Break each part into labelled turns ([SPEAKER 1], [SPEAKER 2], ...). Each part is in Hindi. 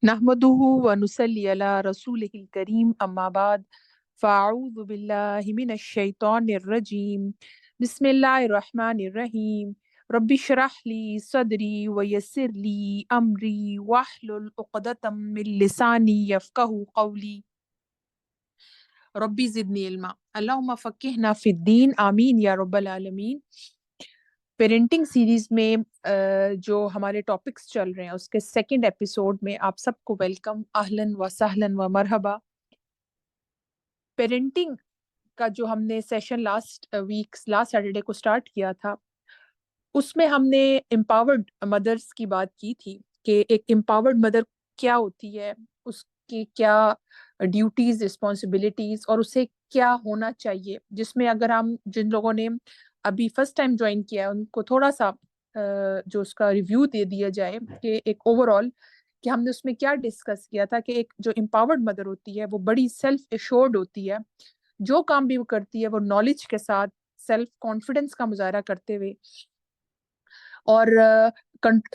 [SPEAKER 1] नहमदुहु व नुसल्ली अला रसूलिहिल करीम अम्मा बाद फ़अऊज़ु बिल्लाहि मिनश शैतानिर रजीम बिस्मिल्लाहिर रहमानिर रहीम रब्बि इश्रह ली सदरी व यस्सिर ली अमरी वहलुल उक़दतम मिन लिसानी यफ़क़हू क़ौली रब्बी ज़िदनी इल्मा अल्लाहुम्मा फ़क़्क़िहना फ़िद्दीन आमीन या रब्बल आलमीन। पेरेंटिंग सीरीज में जो हमारे टॉपिक्स चल रहे हैं उसके सेकंड एपिसोड में आप सबको वेलकम, अहलन व सहलन व मरहबा। पेरेंटिंग का जो हमने सेशन लास्ट सैटरडे को स्टार्ट किया था, उसमें हमने एम्पावर्ड मदर्स की बात की थी कि एक एम्पावर्ड मदर क्या होती है, उसकी क्या ड्यूटीज, रिस्पॉन्सिबिलिटीज और उसे क्या होना चाहिए, जिसमें अगर हम जिन लोगों ने अभी फर्स्ट टाइम ज्वाइन किया है उनको थोड़ा सा जो उसका रिव्यू दे दिया जाए कि एक ओवरऑल कि हमने उसमें क्या डिस्कस किया था कि एक जो एम्पावर्ड मदर होती है वो बड़ी सेल्फ एश्योर्ड होती है। जो काम भी वो करती है वो नॉलेज के साथ, सेल्फ कॉन्फिडेंस का मुजाहरा करते हुए और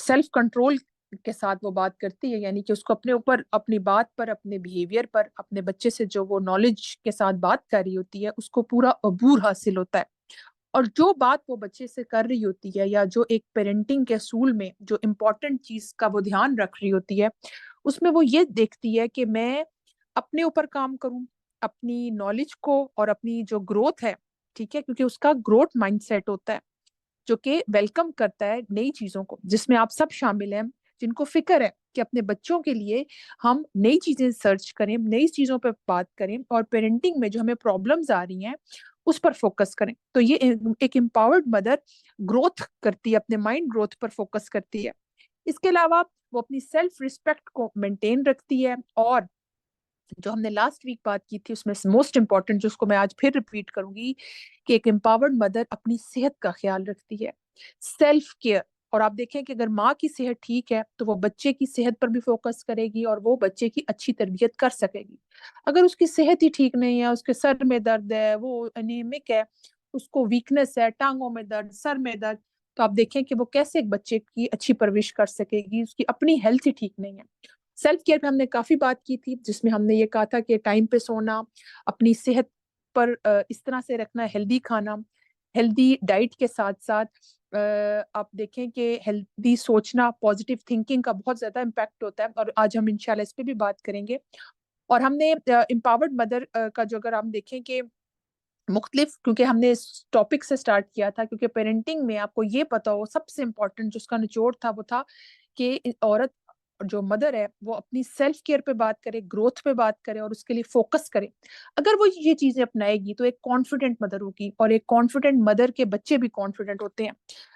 [SPEAKER 1] सेल्फ कंट्रोल के साथ वो बात करती है, यानी कि उसको अपने ऊपर, अपनी बात पर, अपने बिहेवियर पर, अपने बच्चे से जो वो नॉलेज के साथ बात कर रही होती है उसको पूरा अबूर हासिल होता है। और जो बात वो बच्चे से कर रही होती है या जो एक पेरेंटिंग के असूल में जो इम्पोर्टेंट चीज का वो ध्यान रख रही होती है, उसमें वो ये देखती है कि मैं अपने ऊपर काम करूं, अपनी नॉलेज को और अपनी जो ग्रोथ है, ठीक है, क्योंकि उसका ग्रोथ माइंडसेट होता है जो कि वेलकम करता है नई चीजों को, जिसमें आप सब शामिल हैं, जिनको फिक्र है कि अपने बच्चों के लिए हम नई चीजें सर्च करें, नई चीजों पर बात करें और पेरेंटिंग में जो हमें प्रॉब्लम्स आ रही हैं उस पर फोकस करें। तो ये एक एम्पावर्ड मदर ग्रोथ करती है, अपने माइंड ग्रोथ पर फोकस करती है। इसके अलावा वो अपनी सेल्फ रिस्पेक्ट को मेंटेन रखती है और जो हमने लास्ट वीक बात की थी उसमें मोस्ट इंपॉर्टेंट, जो उसको मैं आज फिर रिपीट करूंगी, कि एक एम्पावर्ड मदर अपनी सेहत का ख्याल रखती है, सेल्फ केयर। और आप देखें कि अगर माँ की सेहत ठीक है तो वो बच्चे की सेहत पर भी फोकस करेगी और वो बच्चे की अच्छी तरबियत कर सकेगी। अगर उसकी सेहत ही ठीक नहीं है, उसके सर में दर्द है, वो एनीमिक है, उसको वीकनेस है, टांगों में दर्द, सर में दर्द, तो आप देखें कि वो कैसे एक बच्चे की अच्छी परवरिश कर सकेगी, उसकी अपनी हेल्थ ही ठीक नहीं है। सेल्फ केयर पे हमने काफी बात की थी, जिसमें हमने ये कहा था कि टाइम पे सोना, अपनी सेहत पर इस तरह से रखना, हेल्दी खाना, हेल्दी डाइट के साथ साथ आप देखें कि हेल्दी सोचना, पॉजिटिव थिंकिंग का बहुत ज्यादा इम्पैक्ट होता है और आज हम इंशाल्लाह इस पे भी बात करेंगे। और हमने एम्पावर्ड मदर का जो अगर हम देखें कि मुख्तलिफ, क्योंकि हमने इस टॉपिक से स्टार्ट किया था क्योंकि पेरेंटिंग में आपको ये पता हो सबसे इम्पोर्टेंट जो उसका निचोड़ था वो था कि औरत जो मदर है वो अपनी सेल्फ केयर पे बात करे, ग्रोथ पे बात करे और उसके लिए फोकस करे। अगर वो ये चीजें अपनाएगी तो एक कॉन्फिडेंट मदर होगी और एक कॉन्फिडेंट मदर के बच्चे भी कॉन्फिडेंट होते हैं।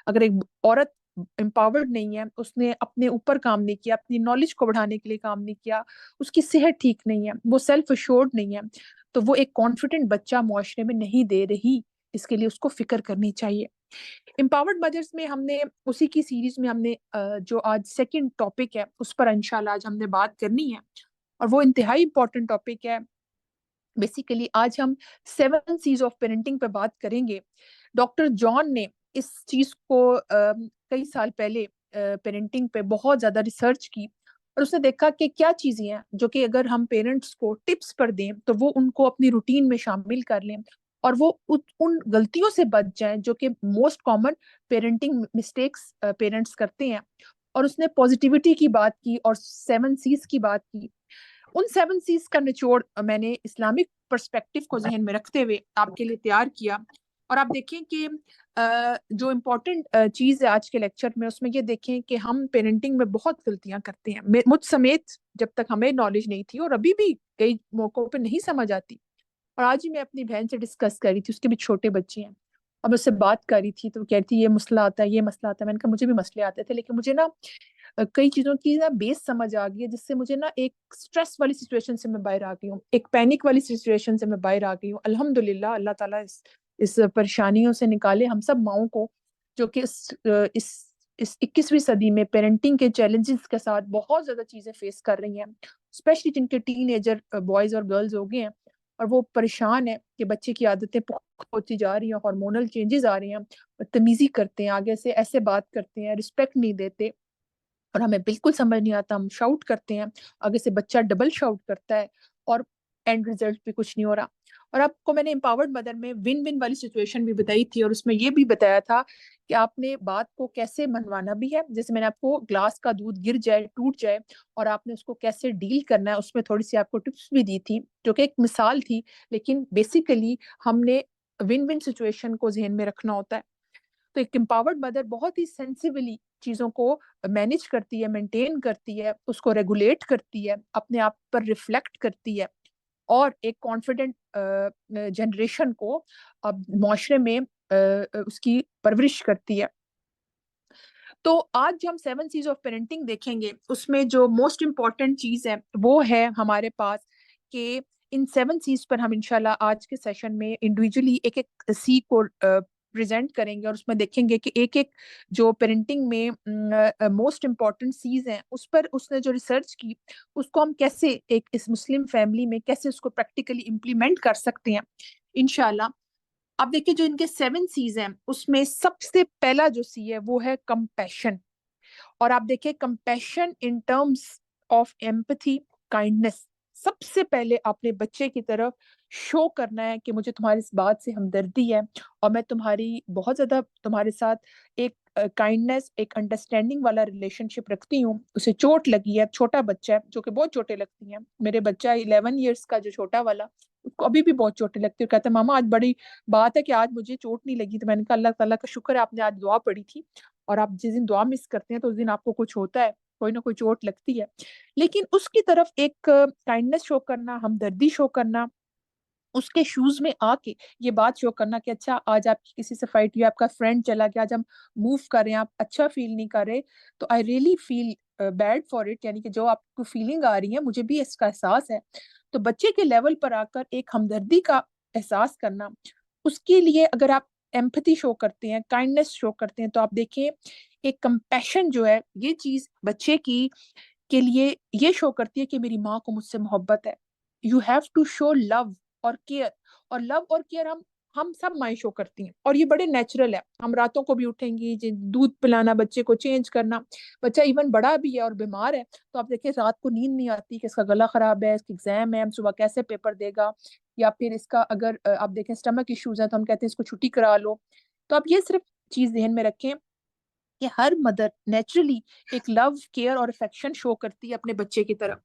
[SPEAKER 1] अगर एक औरत एम्पावर्ड नहीं है, उसने अपने ऊपर काम नहीं किया, अपनी नॉलेज को बढ़ाने के लिए काम नहीं किया, उसकी सेहत ठीक नहीं है, वो सेल्फ अश्योर्ड नहीं है, तो वो एक कॉन्फिडेंट बच्चा मुआशरे में नहीं दे रही। इसके लिए उसको फिक्र करनी चाहिए। एम्पावर्ड मदर्स में हमने उसी की सीरीज में हमने जो आज सेकंड टॉपिक है उस पर इंशाल्लाह आज हमने बात करनी है और वो इंतहाई इंपॉर्टेंट टॉपिक है। बेसिकली आज हम 7 C's ऑफ पेरेंटिंग पे बात करेंगे। डॉक्टर जॉन ने इस चीज को कई साल पहले पेरेंटिंग पे बहुत ज्यादा रिसर्च की और उसने देखा कि क्या चीजें हैं जो कि अगर हम पेरेंट्स को टिप्स पर दें तो वो उनको अपनी रूटीन में शामिल कर लें और वो उन गलतियों से बच जाएं जो कि most common parenting mistakes parents करते हैं। और उसने पॉजिटिविटी की बात की और 7 C's की बात की। उन 7 C's का निचोड़ मैंने इस्लामिक पर्सपेक्टिव को जहन में रखते हुए आपके लिए तैयार किया। और आप देखें कि जो इम्पोर्टेंट चीज़ है आज के लेक्चर में, उसमें ये देखें कि हम पेरेंटिंग में बहुत गलतियां करते हैं, मुझ समेत, जब तक हमें नॉलेज नहीं थी और अभी भी कई मौकों पे नहीं समझ आती। और आज ही मैं अपनी बहन से डिस्कस कर रही थी, उसके भी छोटे बच्चे हैं, और मैं उससे बात कर रही थी तो वो कह रही थी ये मसला आता है, ये मसला आता है। मैंने कहा मुझे भी मसले आते थे, लेकिन मुझे ना कई चीजों की ना बेस समझ आ गई है, जिससे मुझे ना एक स्ट्रेस वाली सिचुएशन से मैं बाहर आ गई हूँ, एक पैनिक वाली सिचुएशन से मैं बाहर आ गई हूँ। अल्हम्दुलिल्लाह, अल्लाह ताला इस परेशानियों से निकाले हम सब माओं को, जो कि इस 21वीं सदी में पेरेंटिंग के चैलेंजेस के साथ बहुत ज्यादा चीजें फेस कर रही हैं, स्पेशली जिनके टीनेजर बॉयज और गर्ल्स हो गए हैं और वो परेशान है कि बच्चे की आदतें पुख्त होती जा रही हैं, हार्मोनल चेंजेस आ रही हैं, बदतमीजी करते हैं, आगे से ऐसे बात करते हैं, रिस्पेक्ट नहीं देते। और हमें बिल्कुल समझ नहीं आता, हम शाउट करते हैं, आगे से बच्चा डबल शाउट करता है और एंड रिजल्ट भी कुछ नहीं हो रहा। और आपको मैंने एम्पावर्ड मदर में विन विन वाली सिचुएशन भी बताई थी, और उसमें ये भी बताया था कि आपने बात को कैसे मनवाना भी है। जैसे मैंने आपको ग्लास का दूध गिर जाए, टूट जाए, और आपने उसको कैसे डील करना है, उसमें थोड़ी सी आपको टिप्स भी दी थी, जो कि एक मिसाल थी। लेकिन बेसिकली हमने विन विन सिचुएशन को जहन में रखना होता है। तो एक एम्पावर्ड मदर बहुत ही सेंसिबली चीजों को मैनेज करती है, मेंटेन करती है, उसको रेगुलेट करती है, अपने आप पर रिफ्लेक्ट करती है, और एक कॉन्फिडेंट जनरेशन को अब माशरे में उसकी परवरिश करती है। तो आज जो हम 7 C's ऑफ पेरेंटिंग देखेंगे, उसमें जो मोस्ट इम्पॉर्टेंट चीज है वो है हमारे पास कि इन 7 C's पर हम इंशाल्लाह आज के सेशन में इंडिविजुअली एक एक सी को प्रेजेंट करेंगे, और उसमें देखेंगे कि एक एक जो पेरेंटिंग में मोस्ट इम्पॉर्टेंट सीज हैं उस पर उसने जो रिसर्च की, उसको हम कैसे एक इस मुस्लिम फैमिली में कैसे उसको प्रैक्टिकली इम्प्लीमेंट कर सकते हैं इंशाल्लाह। अब देखिए, जो इनके 7 C's हैं उसमें सबसे पहला जो सी है वो है कंपैशन। और आप देखिए, compassion in terms of empathy, kindness, सबसे पहले अपने बच्चे की तरफ शो करना है कि मुझे तुम्हारी इस बात से हमदर्दी है, और मैं तुम्हारी बहुत ज्यादा तुम्हारे साथ एक काइंडनेस, एक अंडरस्टैंडिंग वाला रिलेशनशिप रखती हूँ। उसे चोट लगी है, छोटा बच्चा है जो कि बहुत चोटें लगती हैं, मेरे बच्चा 11 years का जो छोटा वाला, उसको अभी भी बहुत चोटें लगती है। कहता है मामा आज बड़ी बात है कि आज मुझे चोट नहीं लगी। तो मैंने कहा अल्लाह ताला का शुक्र है आपने आज दुआ पढ़ी थी, और आप जिस दिन दुआ मिस करते हैं तो उस दिन आपको कुछ होता है, कोई ना कोई चोट लगती है। लेकिन उसकी तरफ एक काइंडनेस शो करना, हमदर्दी शो करना, उसके शूज में आके ये बात शो करना कि अच्छा आज आपकी किसी से फाइट हुई, आपका फ्रेंड चला गया, आज हम मूव कर रहे हैं, आप अच्छा फील नहीं कर रहे, तो I really feel bad for it, यानी कि जो आपको फीलिंग आ रही है मुझे भी इसका एहसास है। तो बच्चे के लेवल पर आकर एक हमदर्दी का एहसास करना, उसके लिए अगर आप एम्पैथी शो करते हैं, काइंडनेस शो करते हैं, तो आप देखिए एक कंपैशन जो है, ये चीज बच्चे की के लिए ये शो करती है कि मेरी माँ को मुझसे मोहब्बत है। You have to show love और केयर। और लव और केयर हम सब माएँ शो करती हैं, और ये बड़े नेचुरल है। हम रातों को भी उठेंगी, दूध पिलाना, बच्चे को चेंज करना, बच्चा इवन बड़ा भी है और बीमार है तो आप देखिए रात को नींद नहीं आती कि इसका गला खराब है, इसका एग्जाम है, हम सुबह कैसे पेपर देगा, या फिर इसका अगर आप देखें स्टमक इश्यूज है तो हम कहते हैं इसको छुट्टी करा लो। तो आप ये सिर्फ चीज ध्यान में रखें कि हर मदर नेचुरली एक लव, केयर और अफेक्शन शो करती है अपने बच्चे की तरफ।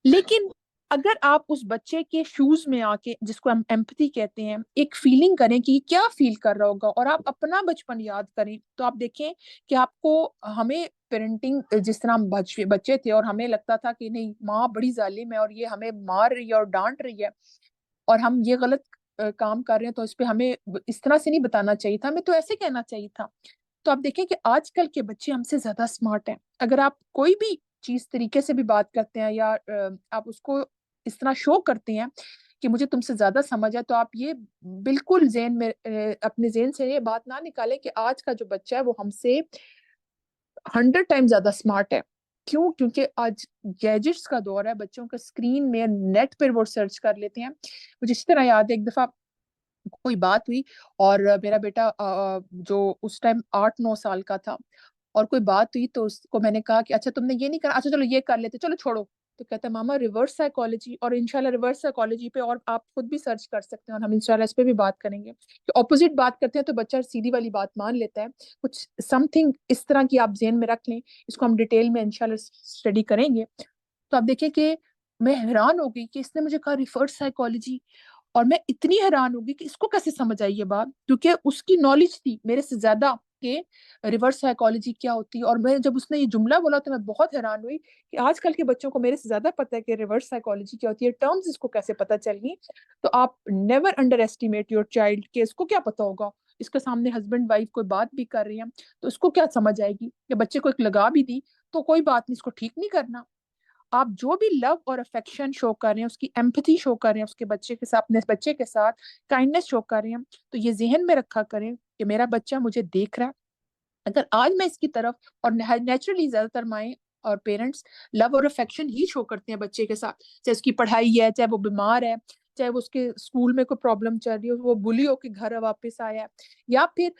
[SPEAKER 1] लेकिन अगर आप उस बच्चे के शूज में आके, जिसको हम एम्पैथी कहते हैं, एक फीलिंग करें कि क्या फील कर रहा होगा, और आप अपना बचपन याद करें, तो आप देखें कि आपको, हमें पेरेंटिंग जिस तरह हम बच्चे थे और हमें लगता था कि नहीं माँ बड़ी जालिम है और ये हमें मार रही है और डांट रही है, और हम ये गलत काम कर रहे हैं, तो इस पे हमें इस तरह से नहीं बताना चाहिए था, हमें तो ऐसे कहना चाहिए था। तो आप देखें कि आजकल के बच्चे हमसे ज्यादा स्मार्ट हैं। अगर आप कोई भी चीज तरीके से भी बात करते हैं, या आप उसको इस तरह शो करते हैं कि मुझे तुमसे ज्यादा समझ है, तो आप ये बिल्कुल जेन में अपने जेन से ये बात ना निकालें कि आज का जो बच्चा है वो हमसे 100 टाइम ज्यादा स्मार्ट है। क्यों? क्योंकि आज गैजेट्स का दौर है, बच्चों का स्क्रीन में, नेट पर वो सर्च कर लेते हैं। मुझे इस तरह याद है, एक दफा कोई बात हुई, और मेरा बेटा जो उस टाइम 8-9 साल का था, और कोई बात हुई तो उसको मैंने कहा कि अच्छा तुमने ये नहीं करा, अच्छा चलो ये कर लेते, चलो छोड़ो। तो कहता है मामा रिवर्स साइकोलॉजी, और इंशाल्लाह रिवर्स साइकोलॉजी पे और आप खुद भी सर्च कर सकते हैं, और हम इंशाल्लाह इस पे भी बात करेंगे कि ऑपोजिट बात करते हैं तो बच्चा सीधी वाली बात मान लेता है। कुछ समथिंग इस तरह की आप जेन में रख लें, इसको हम डिटेल में इंशाल्लाह स्टडी करेंगे। तो आप देखिए कि मैं हैरान हो गई कि इसने मुझे कहा रिवर्स साइकोलॉजी, और मैं इतनी हैरान हो गई कि इसको कैसे समझ आई ये बात, क्योंकि उसकी नॉलेज थी मेरे से ज्यादा कि रिवर्स साइकोलॉजी क्या होती है। और मैं जब उसने ये जुमला बोला तो मैं बहुत हैरान हुई कि आजकल के बच्चों को मेरे से ज्यादा पता है कि रिवर्स साइकोलॉजी क्या होती है, टर्म्स इसको कैसे पता चल गई। तो आप never under estimate your child, के इसको क्या पता होगा, इसके सामने हस्बैंड वाइफ कोई बात भी कर रही है तो इसको क्या समझ आएगी, या बच्चे को एक लगा भी दी तो कोई बात नहीं, इसको ठीक नहीं करना। आप जो भी लव और अफेक्शन शो कर रहे हैं, उसकी एम्पैथी शो कर रहे हैं उसके बच्चे के साथ, अपने बच्चे के साथ काइंडनेस शो कर रहे हैं, तो ये जहन में रखा करें कि मेरा बच्चा मुझे देख रहा है। अगर आज मैं इसकी तरफ, और नेचुरली ज्यादातर माएँ और पेरेंट्स लव और अफेक्शन ही शो करते हैं बच्चे के साथ, चाहे उसकी पढ़ाई है, चाहे वो बीमार है, चाहे वो उसके स्कूल में कोई प्रॉब्लम चल रही हो, वो बुली होके घर वापस आया है, या फिर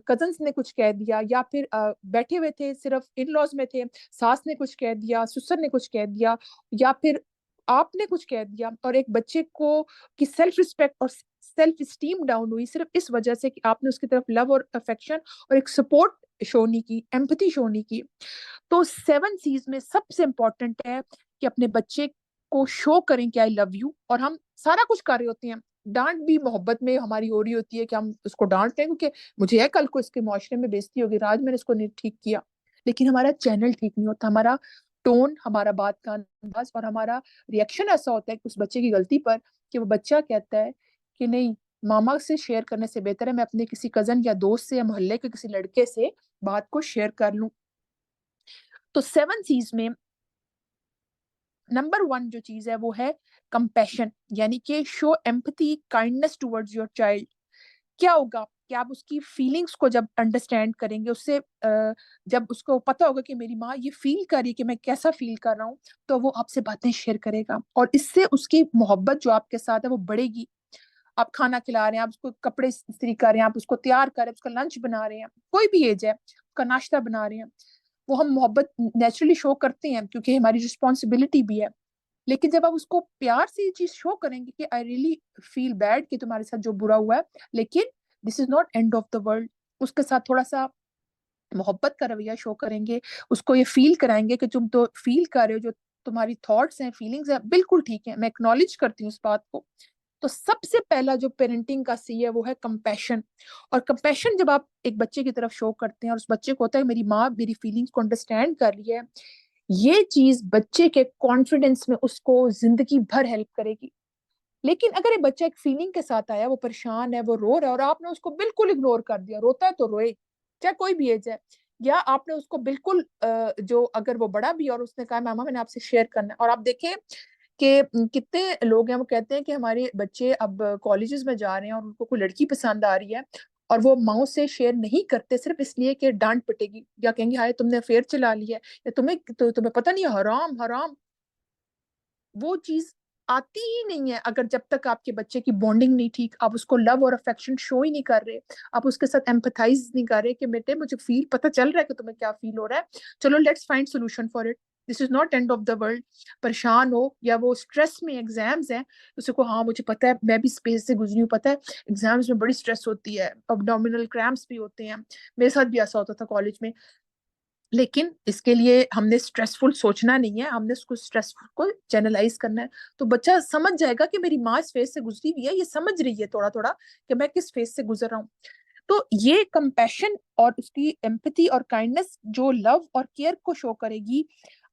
[SPEAKER 1] कजन्स ने कुछ कह दिया, या फिर बैठे हुए थे सिर्फ इन लॉज में थे, सास ने कुछ कह दिया, ससुर ने कुछ कह दिया, या फिर आपने कुछ कह दिया, और एक बच्चे को की सेल्फ रिस्पेक्ट और सेल्फ स्टीम डाउन हुई सिर्फ इस वजह से कि आपने उसकी तरफ लव और अफेक्शन और एक सपोर्ट शो नहीं की, एम्पैथी शो नहीं की। तो 7 C's में सबसे इंपॉर्टेंट है कि अपने बच्चे को शो करें कि आई लव यू, और हम सारा कुछ कर रहे होते हैं, डांट भी मोहब्बत में हमारी हो रही होती है कि हम उसको डांट रहे हैं क्योंकि मुझे है कल को इसके मुआशरे में बेइज्जती होगी, आज मैंने इसको नहीं ठीक किया, लेकिन हमारा चैनल ठीक नहीं होता, हमारा टोन, हमारा बात का अंदाज और हमारा रिएक्शन ऐसा होता है कि उस बच्चे की गलती पर कि वो बच्चा कहता है कि नहीं, मामा से शेयर करने से बेहतर है मैं अपने किसी कजन या दोस्त से या मोहल्ले के किसी लड़के से बात को शेयर कर लूं। तो 7 C's में नंबर 1 जो चीज है वो है कंपैशन, यानी कि show empathy, kindness towards your child. क्या होगा कि आप उसकी फीलिंग्स को जब अंडरस्टैंड करेंगे, उससे जब उसको पता होगा कि मेरी माँ ये फील कर रही है कि मैं कैसा फील कर रहा हूँ, तो वो आपसे बातें शेयर करेगा, और इससे उसकी मोहब्बत जो आपके साथ है वो बढ़ेगी। आप खाना खिला रहे हैं, आप उसको कपड़े इस्त्री कर रहे हैं, आप उसको तैयार कर रहे हैं, उसका लंच बना रहे हैं, कोई भी एज है, उसका नाश्ता बना रहे हैं, वो हम मोहब्बत नेचुरली शो करते हैं क्योंकि हमारी रिस्पॉन्सिबिलिटी भी है। लेकिन जब आप उसको प्यार से ये चीज शो करेंगे कि आई रियली फील बैड कि तुम्हारे साथ जो बुरा हुआ है, लेकिन this is not end of the world, उसके साथ थोड़ा सा मोहब्बत का रवैया शो करेंगे, उसको ये फील कराएंगे कि तुम तो फील कर रहे हो, जो तुम्हारी थॉट्स हैं, फीलिंग्स हैं, बिल्कुल ठीक है, मैं एक्नॉलेज करती हूँ उस बात को। तो सबसे पहला जो पेरेंटिंग का सी है वो है कंपैशन। और कंपैशन जब आप एक बच्चे की तरफ शो करते हैं और उस बच्चे को होता है मेरी माँ मेरी फीलिंग्स को अंडरस्टैंड कर रही है, ये चीज बच्चे के कॉन्फिडेंस में उसको जिंदगी भर हेल्प करेगी। लेकिन अगर ये बच्चा एक फीलिंग के साथ आया, वो परेशान है, वो रो रहा है, और आपने उसको बिल्कुल इग्नोर कर दिया, रोता है तो रोए, चाहे कोई भी एज है, या आपने उसको बिल्कुल जो अगर वो बड़ा भी है और उसने कहा मामा मैंने आपसे शेयर करना है, और आप देखें कि कितने लोग हैं वो कहते हैं कि हमारे बच्चे अब कॉलेजेस में जा रहे हैं और उनको कोई लड़की पसंद आ रही है, और वो माओ से शेयर नहीं करते सिर्फ इसलिए कि डांट पिटेगी, या कहेंगे हाय तुमने अफेयर चला लिया है, या तुम्हें पता नहीं है, हराम हराम। वो चीज आती ही नहीं है अगर जब तक आपके बच्चे की बॉन्डिंग नहीं ठीक, आप उसको लव और अफेक्शन शो ही नहीं कर रहे, आप उसके साथ एम्पथाइज नहीं कर रहे कि बेटे मुझे फील पता चल रहा है कि तुम्हें क्या फील हो रहा है, चलो let's find solution for it, this is not end of the world. परेशान हो या वो स्ट्रेस में एग्जाम्स हैं, उसे को हाँ मुझे पता है मैं भी स्पेस से गुजरी हूँ, पता है एग्जाम्स में बड़ी स्ट्रेस होती है, अब्डोमिनल क्रैम्प्स भी होते हैं, मेरे साथ भी ऐसा होता था कॉलेज में, लेकिन इसके लिए हमने स्ट्रेसफुल सोचना नहीं है, हमने उसको स्ट्रेसफुल को चैनलाइज करना है। तो बच्चा समझ जाएगा कि मेरी माँ इस फेज से गुजरी हुई है, ये समझ रही है थोड़ा थोड़ा कि मैं किस फेज से गुजर रहा हूँ। तो ये कंपैशन और उसकी एम्पैथी और काइंडनेस जो लव और केयर को शो करेगी,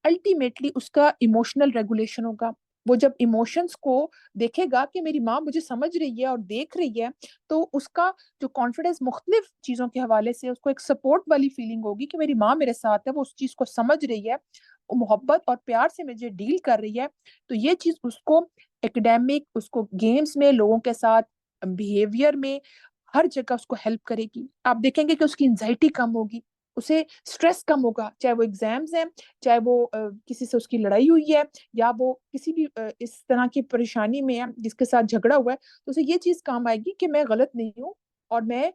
[SPEAKER 1] अल्टीमेटली उसका इमोशनल रेगुलेशन होगा। वो जब इमोशंस को देखेगा कि मेरी माँ मुझे समझ रही है और देख रही है, तो उसका जो कॉन्फिडेंस मुख्तलिफ चीजों के हवाले से उसको एक सपोर्ट वाली फीलिंग होगी कि मेरी माँ मेरे साथ है, वो उस चीज को समझ रही है, वो मोहब्बत और प्यार से मुझे डील कर रही है। तो ये चीज उसको एकेडमिक, उसको गेम्स में, लोगों के साथ बिहेवियर में, हर जगह उसको हेल्प करेगी। आप देखेंगे कि उसकी एंजाइटी कम होगी, उसे स्ट्रेस कम होगा, चाहे वो एग्जाम्स हैं, चाहे वो किसी से उसकी लड़ाई हुई है, या वो किसी भी इस तरह की परेशानी में है जिसके साथ झगड़ा हुआ है, तो उसे ये चीज काम आएगी कि मैं गलत नहीं हूँ, और मैं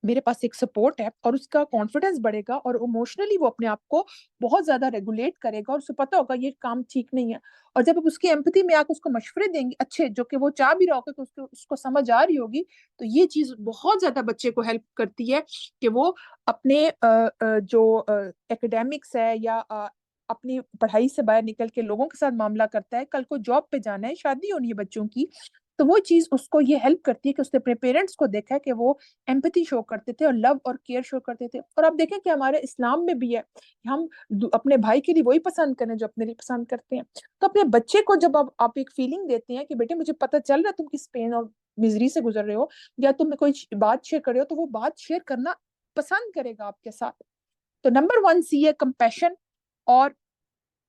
[SPEAKER 1] मेरे पास एक सपोर्ट है, और उसका कॉन्फिडेंस बढ़ेगा, और इमोशनली वो अपने आप को बहुत ज्यादा रेगुलेट करेगा, और उसे पता होगा ये काम ठीक नहीं है। और जब आप उसकी एम्पैथी में आकर उसको मशवरे देंगे अच्छे, जो कि वो चाह भी रहा होगा कि उसको समझ आ रही होगी, तो ये चीज बहुत ज्यादा बच्चे को हेल्प करती है कि वो अपने जो एकेडमिक्स है, या अपनी पढ़ाई से बाहर निकल के लोगों के साथ मामला करता है, कल को जॉब पे जाना है, शादी होनी है बच्चों की, तो वो चीज उसको ये हेल्प करती है कि उसने अपने पेरेंट्स को देखा है कि वो एम्पैथी शो करते थे और लव और केयर शो करते थे। और आप देखें कि हमारे इस्लाम में भी है कि हम अपने भाई के लिए वही पसंद करें जो अपने लिए पसंद करते हैं। तो अपने बच्चे को जब आप एक फीलिंग देते हैं कि बेटे मुझे पता चल रहा है तुम किस पेन और मिजरी से गुजर रहे हो, या तुम कोई बात शेयर कर रहे हो, तो वो बात शेयर करना पसंद करेगा आपके साथ। तो नंबर 1 सी है कंपैशन। और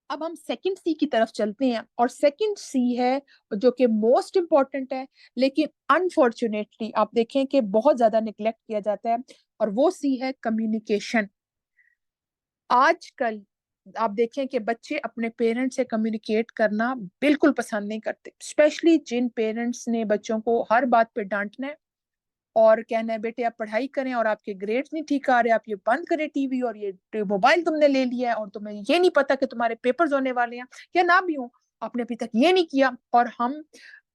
[SPEAKER 1] अब हम सेकंड सी की तरफ चलते हैं, और सेकंड सी है जो कि मोस्ट इंपॉर्टेंट है, लेकिन अनफॉर्चुनेटली आप देखें कि बहुत ज्यादा निग्लेक्ट किया जाता है, और वो सी है कम्युनिकेशन। आजकल आप देखें कि बच्चे अपने पेरेंट्स से कम्युनिकेट करना बिल्कुल पसंद नहीं करते, स्पेशली जिन पेरेंट्स ने बच्चों को हर बात पे डांटना है और कहना है बेटे आप पढ़ाई करें और आपके ग्रेड्स नहीं ठीक आ रहे, आप ये बंद करें टीवी, और ये मोबाइल तुमने ले लिया है और तुम्हें ये नहीं पता कि तुम्हारे पेपर्स होने वाले हैं या ना भी हो, आपने अभी तक ये नहीं किया। और हम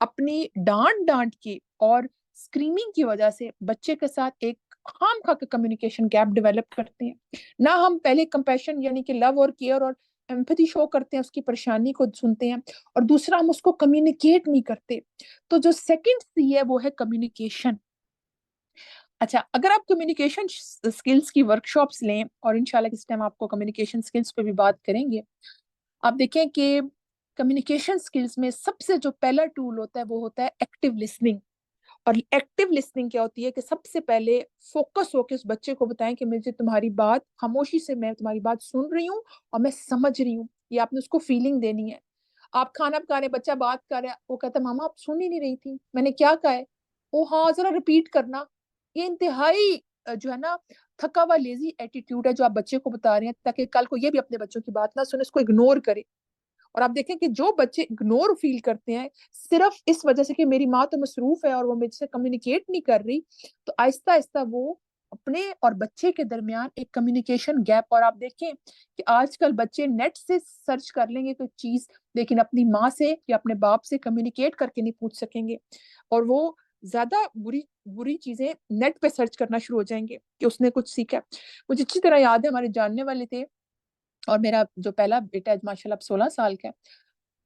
[SPEAKER 1] अपनी डांट डांट के और स्क्रीमिंग की वजह से बच्चे के साथ एक खाम खा के कम्युनिकेशन गैप डेवलप करते हैं। ना हम पहले कंपैशन यानी कि लव और केयर और एम्पैथी शो करते हैं, उसकी परेशानी को सुनते हैं, और दूसरा हम उसको कम्युनिकेट नहीं करते। तो जो सेकंड सी है वो है कम्युनिकेशन। अच्छा, अगर आप कम्युनिकेशन स्किल्स की वर्कशॉप्स लें, और इंशाल्लाह किस टाइम आपको कम्युनिकेशन स्किल्स पे भी बात करेंगे, आप देखें कि कम्युनिकेशन स्किल्स में सबसे जो पहला टूल होता है वो होता है एक्टिव लिसनिंग। और एक्टिव लिसनिंग क्या होती है कि सबसे पहले फोकस होकर उस बच्चे को बताएं कि मुझे तुम्हारी बात खामोशी से, मैं तुम्हारी बात सुन रही हूँ और मैं समझ रही हूँ, ये आपने उसको फीलिंग देनी है। आप खाना पका रहे, बच्चा बात कर रहा है, वो कहता है मामा आप सुन ही नहीं रही थी, मैंने क्या कहा है, ओ हाँ जरा रिपीट करना। ये इंतहाई जो है ना थका हुआ लेजी एटीट्यूड है जो आप बच्चे को बता रहे हैं, ताकि कल को ये भी अपने बच्चों की बात ना सुने, इसको इग्नोर करे। और आप देखें कि जो बच्चे इग्नोर फील करते हैं सिर्फ इस वजह से कि मेरी माँ तो मसरूफ है और वो मुझसे कम्युनिकेट नहीं कर रही, तो आहिस्ता आहिस्ता वो अपने और बच्चे के दरमियान एक कम्युनिकेशन गैप। और आप देखें कि आजकल बच्चे नेट से सर्च कर लेंगे कोई चीज, लेकिन अपनी माँ से या अपने बाप से कम्युनिकेट करके नहीं पूछ सकेंगे, और वो ज्यादा बुरी बुरी चीजें नेट पे सर्च करना शुरू हो जाएंगे कि उसने कुछ सीखा। मुझे अच्छी तरह याद है, हमारे जानने वाले थे, और मेरा जो पहला बेटा है माशाल्लाह अब 16 साल का है,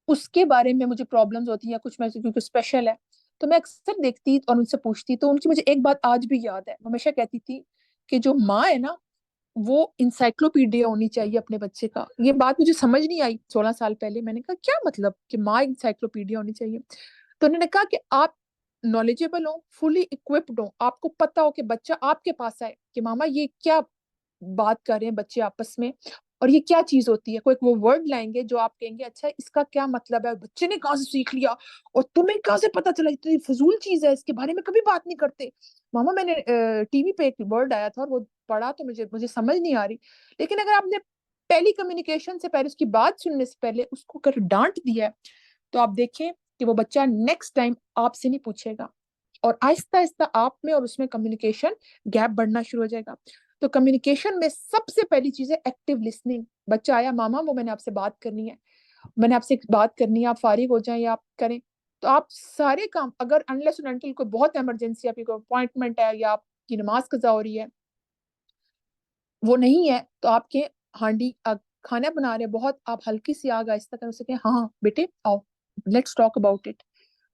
[SPEAKER 1] उसके बारे में मुझे प्रॉब्लम्स होती हैं कुछ, मैं क्योंकि स्पेशल है तो मैं अक्सर देखती और उनसे पूछती, तो उनकी मुझे एक बात आज भी याद है, वो हमेशा कहती थी कि जो माँ है ना वो इंसाइक्लोपीडिया होनी चाहिए अपने बच्चे का। ये बात मुझे समझ नहीं आई 16 साल पहले, मैंने कहा क्या मतलब कि माँ इंसाइक्लोपीडिया होनी चाहिए। तो उन्होंने कहा कि आप नॉलेजेबल हो, फुली इक्विप्ड हो, आपको पता हो कि बच्चा आपके पास आए कि मामा ये क्या बात कर रहे हैं बच्चे आपस में, और ये क्या चीज होती है, कोई वो वर्ड लाएंगे जो आप कहेंगे अच्छा इसका क्या मतलब है, बच्चे ने कहाँ से सीख लिया और तुम्हें कहाँ से पता चला, इतनी फजूल चीज है, इसके बारे में कभी बात नहीं करते। मामा मैंने टीवी पे एक वर्ड आया था और वो पढ़ा तो मुझे मुझे समझ नहीं आ रही, लेकिन अगर आपने पहली कम्युनिकेशन से पहले, उसकी बात सुनने से पहले उसको अगर डांट दिया है, तो आप देखें कि वो बच्चा नेक्स्ट टाइम आपसे नहीं पूछेगा, और आहिस्ता आहिस्ता आप में और उसमें कम्युनिकेशन गैप बढ़ना शुरू हो जाएगा। तो कम्युनिकेशन में सबसे पहली चीज है एक्टिव लिसनिंग। बच्चा आया, मामा वो मैंने आपसे बात करनी है, मैंने आपसे एक बात करनी है, आप फारिग हो जाएं या आप करें। तो आप सारे काम, अगर अनलेस एंड अनटिल कोई बहुत इमरजेंसी, आपकी कोई अपॉइंटमेंट है या आपकी नमाज कजा हो रही है, वो नहीं है, तो आपके हांडी खाना बना रहे बहुत, आप हल्की सी आग आहिस्ता करें, उसे कहें हाँ हाँ बेटे आओ लेट्स टॉक अबाउट इट।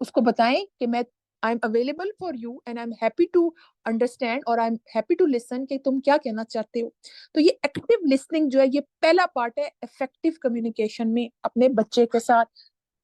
[SPEAKER 1] उसको बताएं कि मैं I am available for you and I am happy to understand और I am happy to listen कि तुम क्या कहना चाहते हो। तो ये एक्टिव लिसनिंग जो है ये पहला पार्ट है इफेक्टिव कम्युनिकेशन में अपने बच्चे के साथ।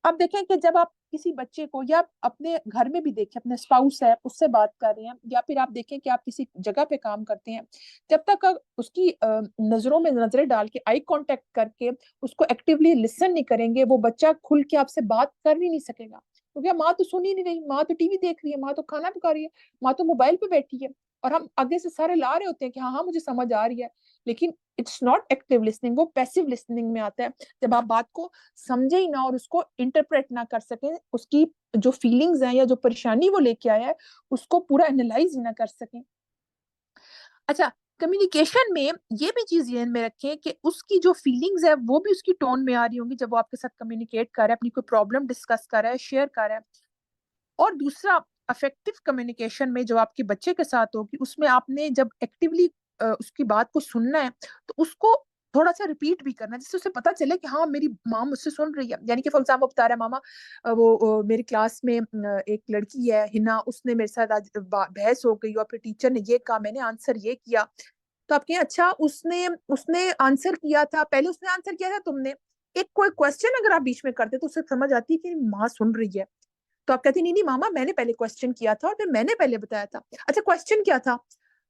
[SPEAKER 1] अब देखें कि जब आप किसी बच्चे को, या अपने घर में भी देखें अपने स्पाउस है उससे बात कर रहे हैं, या फिर आप देखें कि आप किसी जगह पे काम करते हैं, जब तक आप उसकी नजरों में नजरें डाल के आई कांटेक्ट करके उसको एक्टिवली लिसन नहीं करेंगे, वो बच्चा खुल के आपसे बात कर भी नहीं सकेगा, क्योंकि माँ तो सुन ही नहीं रही, माँ तो टीवी देख रही है, माँ तो खाना पका रही है, माँ तो मोबाइल पे बैठी है, और हम आगे से सारे ला रहे होते हैं कि हाँ हाँ मुझे समझ आ रही है, लेकिन इट्स नॉट एक्टिव लिसनिंग, वो पैसिव लिसनिंग में आता है। जब आप बात को समझे ही ना और उसको इंटरप्रेट ना कर सके, उसकी जो फीलिंग्स हैं या जो परेशानी वो लेके आया है उसको पूरा एनालाइज ही ना कर सके। अच्छा, कम्युनिकेशन में ये भी चीज ध्यान में रखें कि उसकी जो फीलिंग्स है वो भी उसकी टोन में आ रही होंगी जब वो आपके साथ कम्युनिकेट कर रहा है, अपनी कोई प्रॉब्लम डिस्कस कर रहा है, शेयर कर रहा है। और दूसरा, अफेक्टिव कम्युनिकेशन में जो आपके बच्चे के साथ होगी उसमें आपने जब एक्टिवली उसकी बात को सुनना है, तो उसको थोड़ा सा रिपीट भी करना है, जिससे उसे पता चले कि हाँ मेरी माँ मुझसे सुन रही है। यानी कि फॉर एग्जाम्पल बता रहा है मामा, मेरी क्लास में एक लड़की है हिना, उसने मेरे साथ आज बहस हो गई और फिर टीचर ने ये कहा, मैंने आंसर ये किया। तो आप कहें अच्छा उसने उसने आंसर किया था, पहले उसने आंसर किया था तुमने। एक कोई क्वेश्चन अगर आप बीच में करते तो उसे समझ आती है कि माँ सुन रही है। तो आप कहते नहीं नहीं मामा मैंने पहले क्वेश्चन किया था और फिर मैंने पहले बताया था। अच्छा क्वेश्चन क्या था?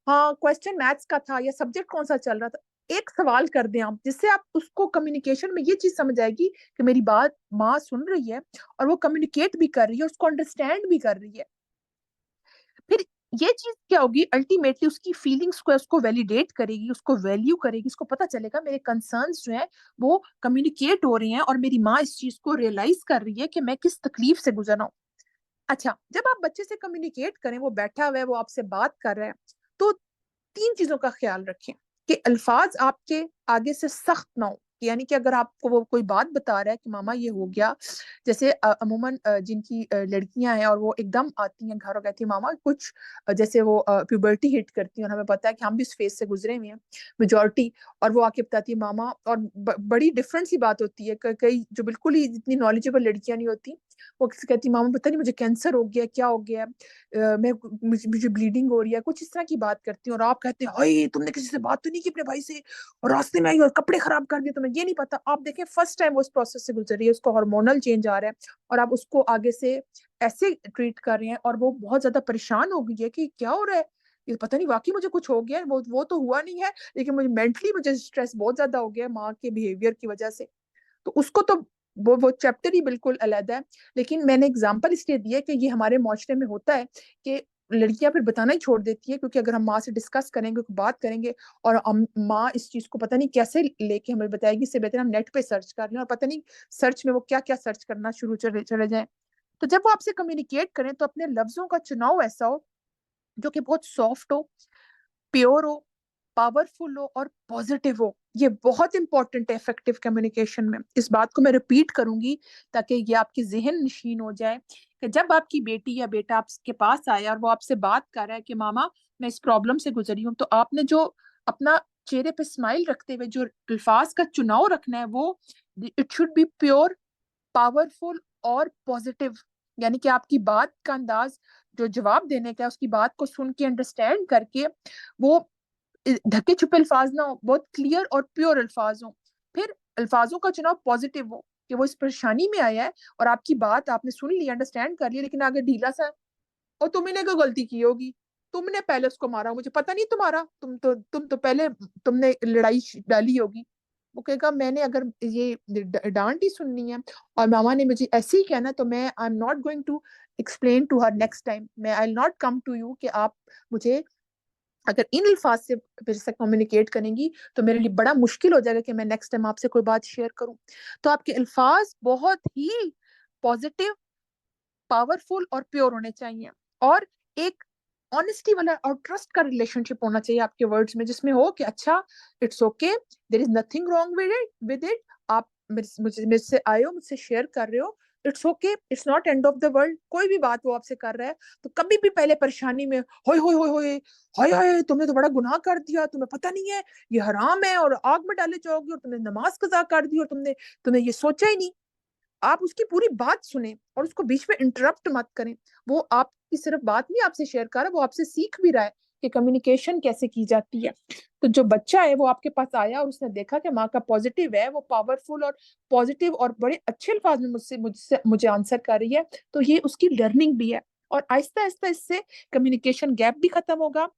[SPEAKER 1] हाँ क्वेश्चन मैथ्स का था, या सब्जेक्ट कौन सा चल रहा था। एक सवाल कर दें आप, जिससे आप उसको कम्युनिकेशन में ये चीज समझ आएगी कि मेरी बात माँ सुन रही है और वो कम्युनिकेट भी कर रही है, उसको अंडरस्टैंड भी कर रही है। फिर ये चीज क्या होगी, अल्टीमेटली उसकी फीलिंग्स को उसको वैलिडेट करेगी, उसको वैल्यू करेगी, उसको पता चलेगा मेरे कंसर्न्स जो है वो कम्युनिकेट हो रहे हैं और मेरी माँ इस चीज को रियलाइज कर रही है कि मैं किस तकलीफ से गुजर रहा हूँ। अच्छा, जब आप बच्चे से कम्युनिकेट करें, वो बैठा हुआ है, वो आपसे बात कर रहा है, तो तीन चीजों का ख्याल रखें कि अल्फाज आपके आगे से सख्त ना हो। यानी कि अगर आपको वो कोई बात बता रहा है कि मामा ये हो गया, जैसे अमूमन जिनकी लड़कियां हैं और वो एकदम आती हैं घर और कहती हैं मामा कुछ जैसे वो प्यूबर्टी हिट करती है, और हमें पता है कि हम भी इस फेज से गुजरे हुए हैं मेजोरिटी, और वो आके बताती है मामा, और बड़ी डिफरेंट सी बात होती है। कई जो बिल्कुल ही जितनी नॉलेजेबल लड़कियां नहीं होती, वो कहती मामा पता नहीं मुझे कैंसर हो गया, क्या हो गया, मैं मुझे ब्लीडिंग हो रही है, कुछ इस तरह की बात करती हूँ। और आप कहते हैं हाय तुमने किसी से बात तो नहीं की अपने भाई से, और रास्ते में आई और कपड़े खराब कर दिए, तुम्हें ये नहीं पता। आप देखें फर्स्ट टाइम वो इस प्रोसेस से गुजर रही है, उसको हार्मोनल चेंज आ रहा है, और आप उसको आगे से ऐसे ट्रीट कर रहे हैं, और वो बहुत ज्यादा परेशान हो गई है कि क्या हो रहा है, ये पता नहीं वाकई मुझे कुछ हो गया है, वो तो हुआ नहीं है, लेकिन मुझे मेंटली मुझे स्ट्रेस बहुत ज्यादा हो गया है माँ के बिहेवियर की वजह से। तो उसको तो वो चैप्टर ही बिल्कुल अलग है। लेकिन मैंने एग्जांपल इसलिए दिया कि ये हमारे माशरे में होता है कि लड़कियां फिर बताना ही छोड़ देती है, क्योंकि अगर हम माँ से डिस्कस करेंगे, बात करेंगे, और हम माँ इस चीज को पता नहीं कैसे लेके हमें बताएगी, इससे बेहतर हम नेट पे सर्च कर लें, और पता नहीं सर्च में वो क्या क्या सर्च करना शुरू चले जाए। तो जब वो आपसे कम्युनिकेट करें तो अपने लफ्जों का चुनाव ऐसा हो जो कि बहुत सॉफ्ट हो, प्योर हो, पावरफुल हो और पॉजिटिव हो। ये बहुत इंपॉर्टेंट है इफेक्टिव कम्युनिकेशन में। इस बात को मैं रिपीट करूंगी ताकि ये आपकी जहन नशीन हो जाए कि जब आपकी बेटी या बेटा आपके पास आया और वो आपसे बात कर रहा है कि मामा मैं इस प्रॉब्लम से गुजरी हूँ, तो आपने जो अपना चेहरे पे स्माइल रखते हुए जो अल्फाज का चुनाव रखना है, वो it should be pure, powerful और पॉजिटिव। यानी कि आपकी बात का अंदाज, जो जवाब देने का है, उसकी बात को सुन के अंडरस्टैंड करके वो ढके छुपे अल्फाज ना हो, बहुत क्लियर और प्योर अल्फाज हो। फिर अल्फाजों का चुनाव पॉजिटिव हो कि वो इस परेशानी में आया है और आपकी बात आपने सुन ली, अंडरस्टैंड कर लिया, लेकिन आगे ढीला सा है, और तुमने क्या गलती की होगी, तुमने पहले उसको मारा, मुझे पता नहीं तुम्हारा, तुम तो पहले तुमने लड़ाई डाली होगी। वो कहेगा मैंने अगर ये डांट ही सुननी है और मामा ने मुझे ऐसे ही कहना, तो मैं I am not going to explain to her next time, मैं I will not come to you कि आप मुझे अगर इन अल्फाज से मेरे से कम्युनिकेट करेंगी तो मेरे लिए बड़ा मुश्किल हो जाएगा कि मैं नेक्स्ट टाइम आपसे कोई बात शेयर करूं। तो आपके अल्फाज बहुत ही पॉजिटिव, पावरफुल और प्योर होने चाहिए, और एक ऑनेस्टी वाला और ट्रस्ट का रिलेशनशिप होना चाहिए आपके वर्ड्स में, जिसमें हो कि अच्छा it's okay, there is nothing wrong with it, आप मुझे से आए हो, मुझसे शेयर कर रहे हो, it's okay, it's not end of the world. कोई भी बात वो आपसे कर रहा है तो कभी भी पहले परेशानी में होय होय होय होय हाय हाय तुमने तो बड़ा गुनाह कर दिया, तुम्हें पता नहीं है ये हराम है और आग में डाले जाओगे, और तुमने नमाज कजा कर दी, और तुमने ये सोचा ही नहीं। आप उसकी पूरी बात सुने और उसको बीच में इंटरप्ट मत करें। वो आपकी सिर्फ बात नहीं आपसे शेयर कर रहा, वो आपसे सीख भी रहा है कि कम्युनिकेशन कैसे की जाती है। तो जो बच्चा है वो आपके पास आया और उसने देखा कि माँ का पॉजिटिव है, वो पावरफुल और पॉजिटिव और बड़े अच्छे अल्फाज में मुझे आंसर कर रही है, तो ये उसकी लर्निंग भी है। और आहिस्ता आहिस्ता इससे कम्युनिकेशन गैप भी खत्म होगा,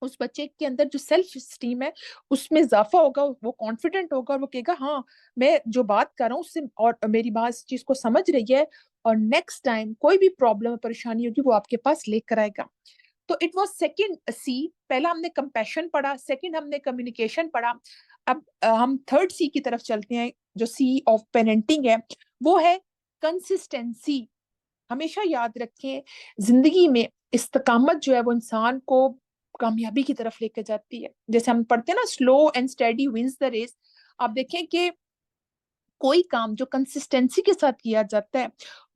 [SPEAKER 1] उस बच्चे के अंदर जो सेल्फ स्टीम है उसमें इजाफा होगा, वो कॉन्फिडेंट होगा और वो कहेगा हाँ मैं जो बात कर रहा हूँ उससे, और मेरी माँ इस चीज को समझ रही है, और नेक्स्ट टाइम कोई भी प्रॉब्लम परेशानी होगी वो आपके पास लेकर आएगा। तो इट वाज सेकंड सी। पहला हमने कंपैशन पढ़ा, सेकंड हमने कम्युनिकेशन पढ़ा। अब हम थर्ड सी की तरफ चलते हैं, जो सी ऑफ पेरेंटिंग है, वो है कंसिस्टेंसी। हमेशा याद रखें, जिंदगी में इस्तकामत जो है वो इंसान को कामयाबी की तरफ लेके जाती है। जैसे हम पढ़ते हैं ना, slow and steady wins the race. आप देखें कि कोई काम जो कंसिस्टेंसी के साथ किया जाता है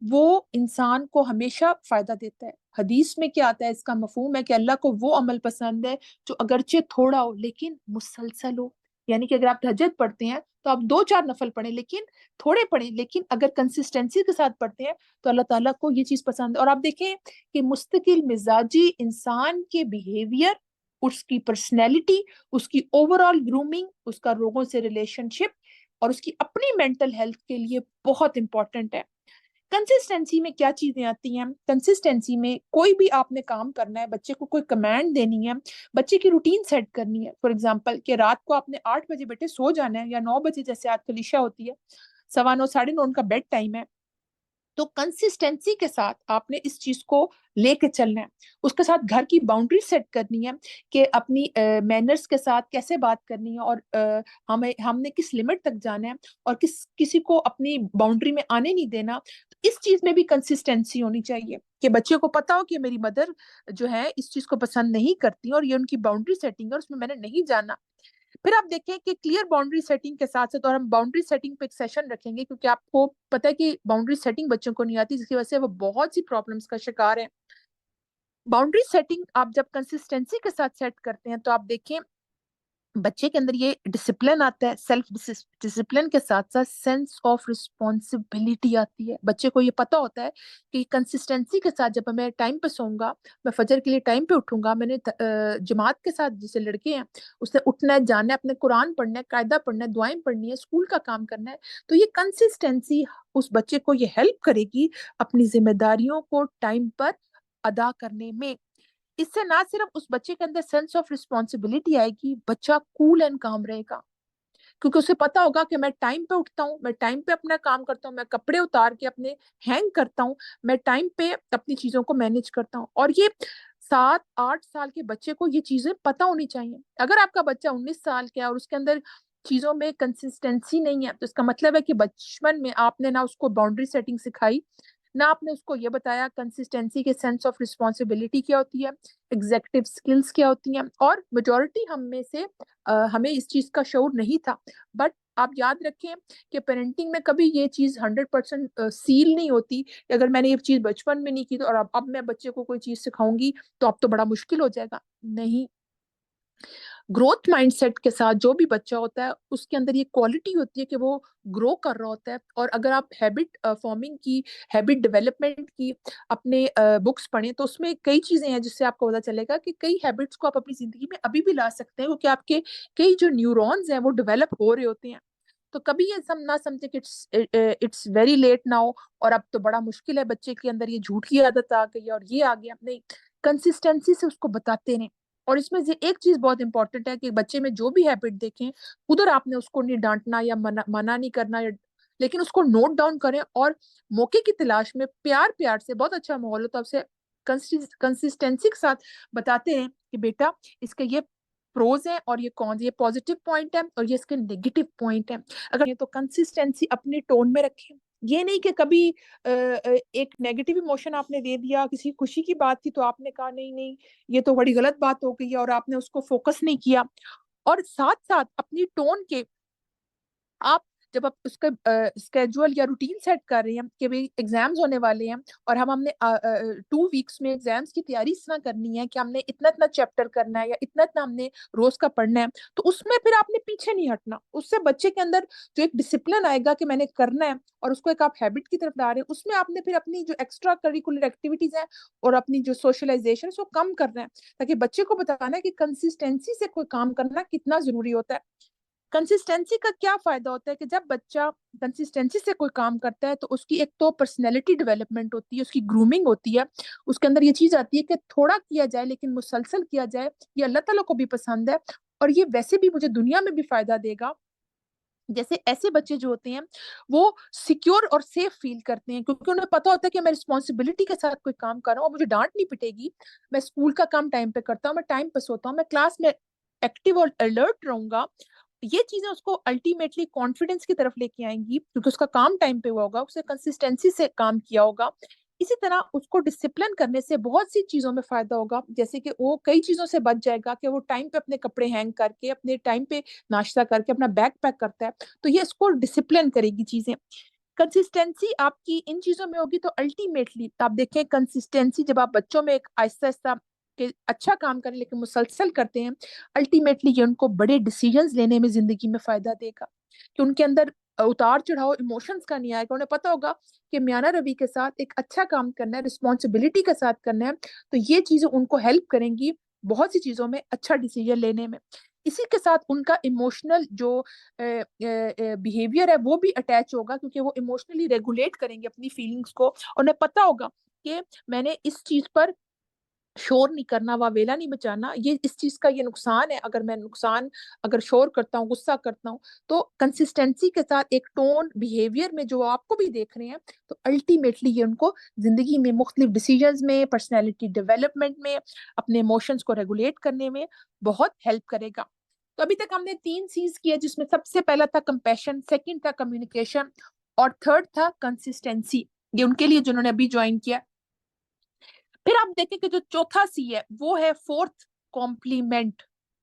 [SPEAKER 1] वो इंसान को हमेशा फायदा देता है। हदीस में क्या आता है, इसका मफहूम है कि अल्लाह को वो अमल पसंद है जो अगरचे थोड़ा हो लेकिन मुसलसल हो। यानी कि अगर आप तहज्जुद पढ़ते हैं तो आप दो चार नफल पढ़ें, लेकिन थोड़े पढ़ें, लेकिन अगर कंसिस्टेंसी के साथ पढ़ते हैं तो अल्लाह ताला को ये चीज पसंद है। और आप देखें कि मुस्तकिल मिजाजी इंसान के बिहेवियर, उसकी पर्सनैलिटी, उसकी ओवरऑल ग्रूमिंग, उसका लोगों से रिलेशनशिप और उसकी अपनी मेंटल हेल्थ के लिए बहुत इंपॉर्टेंट है। कंसिस्टेंसी में क्या चीजें आती हैं, कंसिस्टेंसी में कोई भी आपने काम करना है, बच्चे को कोई कमांड देनी है, बच्चे की रूटीन सेट करनी है। फॉर एग्जांपल कि रात को आपने 8 बजे बेटे सो जाना है या 9 बजे, जैसे आजकल ईशा होती है, 9:15 9 उनका बेड टाइम है, तो कंसिस्टेंसी के साथ आपने इस चीज को लेके चलना है। उसके साथ घर की बाउंड्री सेट करनी है कि अपनी मैनर्स के साथ कैसे बात करनी है, और हमने किस लिमिट तक जाना है, और किसी को अपनी बाउंड्री में आने नहीं देना। तो इस चीज में भी कंसिस्टेंसी होनी चाहिए कि बच्चे को पता हो कि मेरी मदर जो है इस चीज को पसंद नहीं करती, और ये उनकी बाउंड्री सेटिंग है और उसमें मैंने नहीं जाना। फिर आप देखें कि क्लियर बाउंड्री सेटिंग के साथ साथ, और हम बाउंड्री सेटिंग पे एक सेशन रखेंगे, क्योंकि आपको पता है कि बाउंड्री सेटिंग बच्चों को नहीं आती, जिसकी वजह से वो बहुत सी प्रॉब्लम्स का शिकार है। बाउंड्री सेटिंग आप जब कंसिस्टेंसी के साथ सेट करते हैं तो आप देखें बच्चे के अंदर ये डिसिप्लिन आता है। सेल्फ डिसिप्लिन के साथ साथ सेंस ऑफ रिस्पॉन्सिबिलिटी आती है। बच्चे को ये पता होता है कि कंसिस्टेंसी के साथ जब मैं टाइम पे सोऊंगा, मैं फजर के लिए टाइम पे उठूंगा, मैंने जमात के साथ जैसे लड़के हैं उससे उठना है, जाना है, अपने कुरान पढ़ना है, कायदा पढ़ना है, दुआएं पढ़नी है, स्कूल का काम करना है। तो ये कंसिस्टेंसी उस बच्चे को ये हेल्प करेगी अपनी जिम्मेदारियों को टाइम पर अदा करने में। इससे ना सिर्फ उस बच्चे के अंदर सेंस ऑफ रिस्पॉन्सिबिलिटी आएगी, बच्चा कूल एंड काम रहेगा, क्योंकि उसे पता होगा कि मैं टाइम पे उठता हूँ, मैं टाइम पे अपना काम करता हूँ, मैं कपड़े उतार के अपने हैंग करता हूँ, मैं टाइम पे अपनी चीजों को मैनेज करता हूँ। और ये 7-8 साल के बच्चे को ये चीजें पता होनी चाहिए। अगर आपका बच्चा 19 साल का है और उसके अंदर चीजों में कंसिस्टेंसी नहीं है, तो इसका मतलब है कि बचपन में आपने ना उसको बाउंड्री सेटिंग सिखाई, ना आपने उसको ये बताया कंसिस्टेंसी के सेंस ऑफ रिस्पॉन्सिबिलिटी क्या होती है, एग्जेक्टिव स्किल्स क्या होती हैं। और मेजोरिटी हम में से हमें इस चीज का शौर नहीं था। बट आप याद रखें कि पेरेंटिंग में कभी ये चीज 100% सील नहीं होती। अगर मैंने ये चीज बचपन में नहीं की तो और अब मैं बच्चे को कोई चीज सिखाऊंगी तो अब तो बड़ा मुश्किल हो जाएगा। नहीं, ग्रोथ माइंडसेट के साथ जो भी बच्चा होता है उसके अंदर ये क्वालिटी होती है कि वो ग्रो कर रहा होता है। और अगर आप हैबिट फॉर्मिंग की, हैबिट डेवलपमेंट की अपने बुक्स पढ़ें तो उसमें कई चीजें हैं जिससे आपको पता चलेगा कि कई हैबिट्स को आप अपनी जिंदगी में अभी भी ला सकते हैं, क्योंकि आपके कई जो न्यूरॉन्स हैं वो डेवलप हो रहे होते हैं। तो कभी ये सब ना समझे कि इट्स वेरी लेट नाउ और अब तो बड़ा मुश्किल है, बच्चे के अंदर ये झूठ की आदत आ गई है और ये आ गया। नहीं, कंसिस्टेंसी से उसको बताते रहें। और इसमें से एक चीज बहुत इंपॉर्टेंट है कि बच्चे में जो भी हैबिट देखें उधर आपने उसको नहीं डांटना या मना नहीं करना, लेकिन उसको नोट डाउन करें और मौके की तलाश में प्यार प्यार से, बहुत अच्छा माहौल हो तो आपसे कंसिस्टेंसी के साथ बताते हैं कि बेटा इसके ये प्रोज है और ये कौन, ये पॉजिटिव पॉइंट है और ये इसके नेगेटिव पॉइंट है। अगर ये तो कंसिस्टेंसी अपने टोन में रखें। ये नहीं कि कभी एक नेगेटिव इमोशन आपने दे दिया, किसी खुशी की बात थी तो आपने कहा नहीं नहीं ये तो बड़ी गलत बात हो गई है और आपने उसको फोकस नहीं किया। और साथ साथ अपनी टोन के आप जब आप उसका स्केजुअल या रूटीन सेट कर रहे हैं कि भाई एग्जाम्स होने वाले हैं और हमने 2 वीक्स में एग्जाम्स की तैयारी इस तरह करनी है कि हमने इतना इतना चैप्टर करना है या इतना इतना हमने रोज का पढ़ना है, तो उसमें फिर आपने पीछे नहीं हटना। उससे बच्चे के अंदर जो एक डिसिप्लिन आएगा कि मैंने करना है और उसको एक आप हैबिट की तरफ ला रहे हैं, उसमें आपने फिर अपनी जो एक्स्ट्रा करिकुलर एक्टिविटीज हैं और अपनी जो सोशलाइजेशन उसको कम करना है, ताकि बच्चे को बताना है कि कंसिस्टेंसी से कोई काम करना कितना जरूरी होता है। कंसिस्टेंसी का क्या फायदा होता है कि जब बच्चा कंसिस्टेंसी से कोई काम करता है तो उसकी एक तो पर्सनैलिटी डेवलपमेंट होती है, उसकी ग्रूमिंग होती है, उसके अंदर ये चीज आती है कि थोड़ा किया जाए लेकिन मुसलसल किया जाए, ये अल्लाह ताला को भी पसंद है और ये वैसे भी मुझे दुनिया में भी फायदा देगा। जैसे ऐसे बच्चे जो होते हैं वो सिक्योर और सेफ फील करते हैं, क्योंकि उन्हें पता होता है कि मैं रिस्पॉन्सिबिलिटी के साथ कोई काम कर रहा हूँ और मुझे डांट नहीं पिटेगी, मैं स्कूल का काम टाइम पे करता हूँ, मैं टाइम पे सोता हूँ, मैं क्लास में एक्टिव और अलर्ट रहूंगा। ये चीजें उसको अल्टीमेटली कॉन्फिडेंस की तरफ लेके आएंगी, क्योंकि उसका काम टाइम पे हुआ होगा, उसने कंसिस्टेंसी से काम किया होगा। इसी तरह उसको डिसिप्लिन करने से बहुत सी चीजों में फायदा होगा, जैसे कि वो कई चीजों से बच जाएगा कि वो टाइम पे अपने कपड़े हैंग करके, अपने टाइम पे नाश्ता करके अपना बैग पैक करता है। तो ये इसको डिसिप्लिन करेगी चीजें। कंसिस्टेंसी आपकी इन चीजों में होगी तो अल्टीमेटली आप देखें कंसिस्टेंसी जब आप बच्चों में एक आहिस्ता आहिस्ता के अच्छा काम करें लेकिन मुसलसल करते हैं, अल्टीमेटली ये उनको बड़े डिसीजंस लेने में जिंदगी में फायदा देगा, कि उनके अंदर उतार चढ़ाव इमोशंस का नहीं आएगा। उन्हें पता होगा कि म्याना रवि के साथ एक अच्छा काम करना है, रिस्पॉन्सिबिलिटी के साथ करना है, तो ये चीजें उनको हेल्प करेंगी बहुत सी चीजों में अच्छा डिसीजन लेने में। इसी के साथ उनका इमोशनल जो बिहेवियर है वो भी अटैच होगा, क्योंकि वो इमोशनली रेगुलेट करेंगे अपनी फीलिंग्स को। और उन्हें पता होगा कि मैंने इस चीज पर शोर नहीं करना, वावेला नहीं बचाना, ये इस चीज का ये नुकसान है। अगर मैं नुकसान, अगर शोर करता हूँ, गुस्सा करता हूँ, तो कंसिस्टेंसी के साथ एक टोन बिहेवियर में जो आपको भी देख रहे हैं, तो अल्टीमेटली ये उनको जिंदगी में मुख्तलिफ डिसीजंस में, पर्सनैलिटी डेवलपमेंट में, अपने इमोशंस को रेगुलेट करने में बहुत हेल्प करेगा। तो अभी तक हमने 3 C's किया, जिसमें सबसे पहला था कंपैशन, सेकंड था कम्युनिकेशन, और थर्ड था कंसिस्टेंसी। ये उनके लिए जिन्होंने अभी ज्वाइन किया। फिर आप देखें कि जो चौथा सी है वो है फोर्थ, कॉम्प्लीमेंट।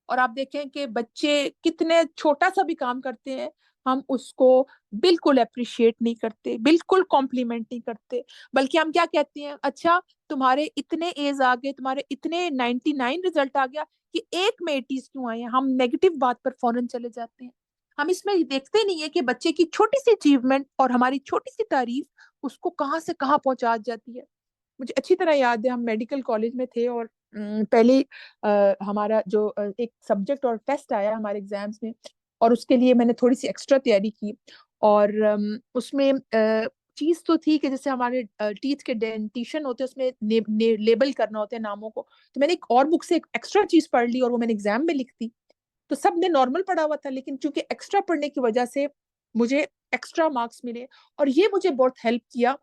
[SPEAKER 1] और आप देखें कि बच्चे कितने छोटा सा भी काम करते हैं, हम उसको बिल्कुल अप्रिशिएट नहीं करते, बिल्कुल कॉम्प्लीमेंट नहीं करते, बल्कि हम क्या कहते हैं, अच्छा तुम्हारे इतने एज आ गए, तुम्हारे इतने 99 रिजल्ट आ गया, कि एक में 80s क्यों आए हैं। हम नेगेटिव बात पर फौरन चले जाते हैं। हम इसमें देखते नहीं है कि बच्चे की छोटी सी अचीवमेंट और हमारी छोटी सी तारीफ उसको कहाँ से कहाँ पहुंचा जाती है। मुझे अच्छी तरह याद है, हम मेडिकल कॉलेज में थे, और पहले हमारा जो एक सब्जेक्ट और टेस्ट आया हमारे एग्जाम्स में, और उसके लिए मैंने थोड़ी सी एक्स्ट्रा तैयारी की। और उसमें चीज तो थी कि जैसे हमारे टीथ के डेंटिशन होते हैं, उसमें लेबल करना होता है नामों को। तो मैंने एक और बुक से एक एक्स्ट्रा चीज पढ़ ली, और वो मैंने एग्जाम में लिख दी। तो सब ने नॉर्मल पढ़ा हुआ था, लेकिन चूंकि एक्स्ट्रा पढ़ने की वजह से मुझे एक्स्ट्रा मार्क्स मिले, और ये मुझे बहुत हेल्प किया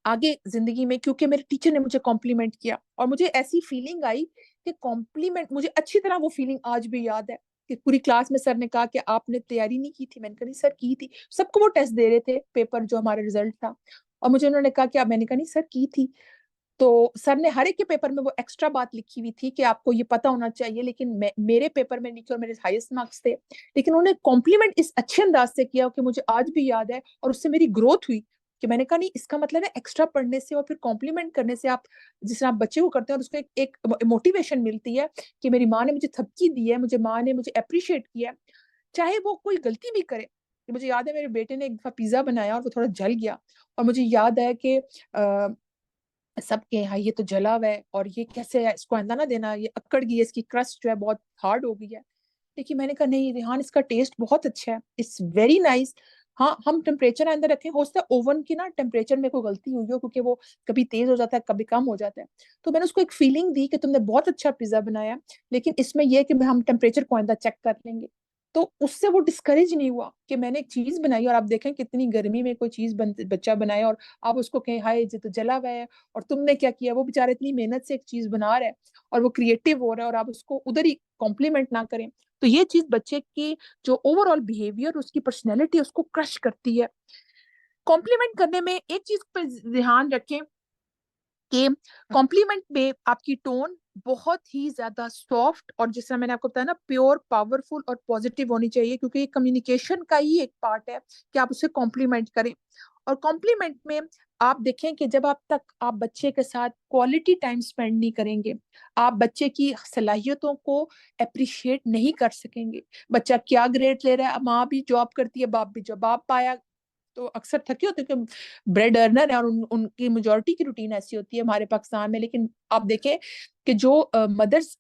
[SPEAKER 1] आगे जिंदगी में, क्योंकि मेरे टीचर ने मुझे कॉम्प्लीमेंट किया, और मुझे ऐसी फीलिंग आई कि कॉम्प्लीमेंट, मुझे अच्छी तरह वो फीलिंग आज भी याद है, कि पूरी क्लास में सर ने कहा कि आपने तैयारी नहीं की थी। मैंने कहा नहीं सर, की थी। सबको वो टेस्ट दे रहे थे, पेपर जो हमारा रिजल्ट था, और मुझे उन्होंने कहा कि आप, मैंने कहा नहीं सर, की थी। तो सर ने हर एक के पेपर में वो एक्स्ट्रा बात लिखी हुई थी कि आपको ये पता होना चाहिए, लेकिन मेरे पेपर में नहीं थी, और मेरे हाईएस्ट मार्क्स थे। लेकिन उन्होंने कॉम्प्लीमेंट इस अच्छे अंदाज से किया कि मुझे आज भी याद है, और उससे मेरी ग्रोथ हुई। कि मैंने कहा नहीं, इसका मतलब है एक्स्ट्रा पढ़ने से और फिर कॉम्प्लीमेंट करने से, आप जिस तरह आप बच्चे को करते हैं, और उसको एक मोटिवेशन मिलती है कि मेरी माँ ने मुझे थपकी दी है, मुझे माँ ने मुझे अप्रिशिएट किया है, चाहे वो कोई गलती भी करे। मुझे याद है मेरे बेटे ने एक दफा पिज्जा बनाया, और वो थोड़ा जल गया, और मुझे याद है कि सबके यहाँ ये तो जला हुआ है, और ये कैसे है, इसको आंदा ना देना, ये अकड़ गई है, इसकी क्रस्ट जो है बहुत हार्ड हो गई है। लेकिन मैंने कहा नहीं रेहान, इसका टेस्ट बहुत अच्छा है, इट्स वेरी नाइस। हाँ, हम टेम्परेचर अंदर रखें, हो सकता है ओवन की ना टेम्परेचर में कोई गलती हुई हो, क्योंकि वो कभी तेज हो जाता है, कभी कम हो जाता है। तो मैंने उसको एक फीलिंग दी कि तुमने बहुत अच्छा पिज्जा बनाया, लेकिन इसमें यह है कि हम टेम्परेचर को आइंदा चेक कर लेंगे। तो उससे वो डिस्करेज नहीं हुआ कि मैंने एक चीज बनाई, और आप देखें कितनी गर्मी में कोई चीज बच्चा बनाया, और आप उसको कहें हाय ये तो जला हुआ है, और तुमने क्या किया, वो बेचारा इतनी मेहनत से एक चीज बना रहा है, और वो क्रिएटिव हो रहा है, और आप उसको उधर ही कॉम्प्लीमेंट ना करें। तो ये चीज बच्चे की जो ओवरऑल बिहेवियर, उसकी पर्सनैलिटी, उसको क्रश करती है। कॉम्प्लीमेंट करने में एक चीज पर ध्यान रखें कि कॉम्प्लीमेंट में आपकी टोन बहुत ही ज्यादा सॉफ्ट, और जिस तरह मैंने आपको बताया ना, प्योर, पावरफुल और पॉजिटिव होनी चाहिए, क्योंकि ये कम्युनिकेशन का ही एक पार्ट है कि आप उसे कॉम्प्लीमेंट करें। और कॉम्प्लीमेंट में आप देखें कि जब आप बच्चे के साथ क्वालिटी टाइम स्पेंड नहीं करेंगे, आप बच्चे की सलाहियतों को अप्रिशिएट नहीं कर सकेंगे। बच्चा क्या ग्रेड ले रहा है, माँ भी जॉब करती है, बाप भी जॉब, बाप पाया तो अक्सर थके होते हैं कि ब्रेड अर्नर है, और उनकी मेजोरिटी की रूटीन ऐसी होती है हमारे पाकिस्तान में। लेकिन आप देखें कि जो मदर्स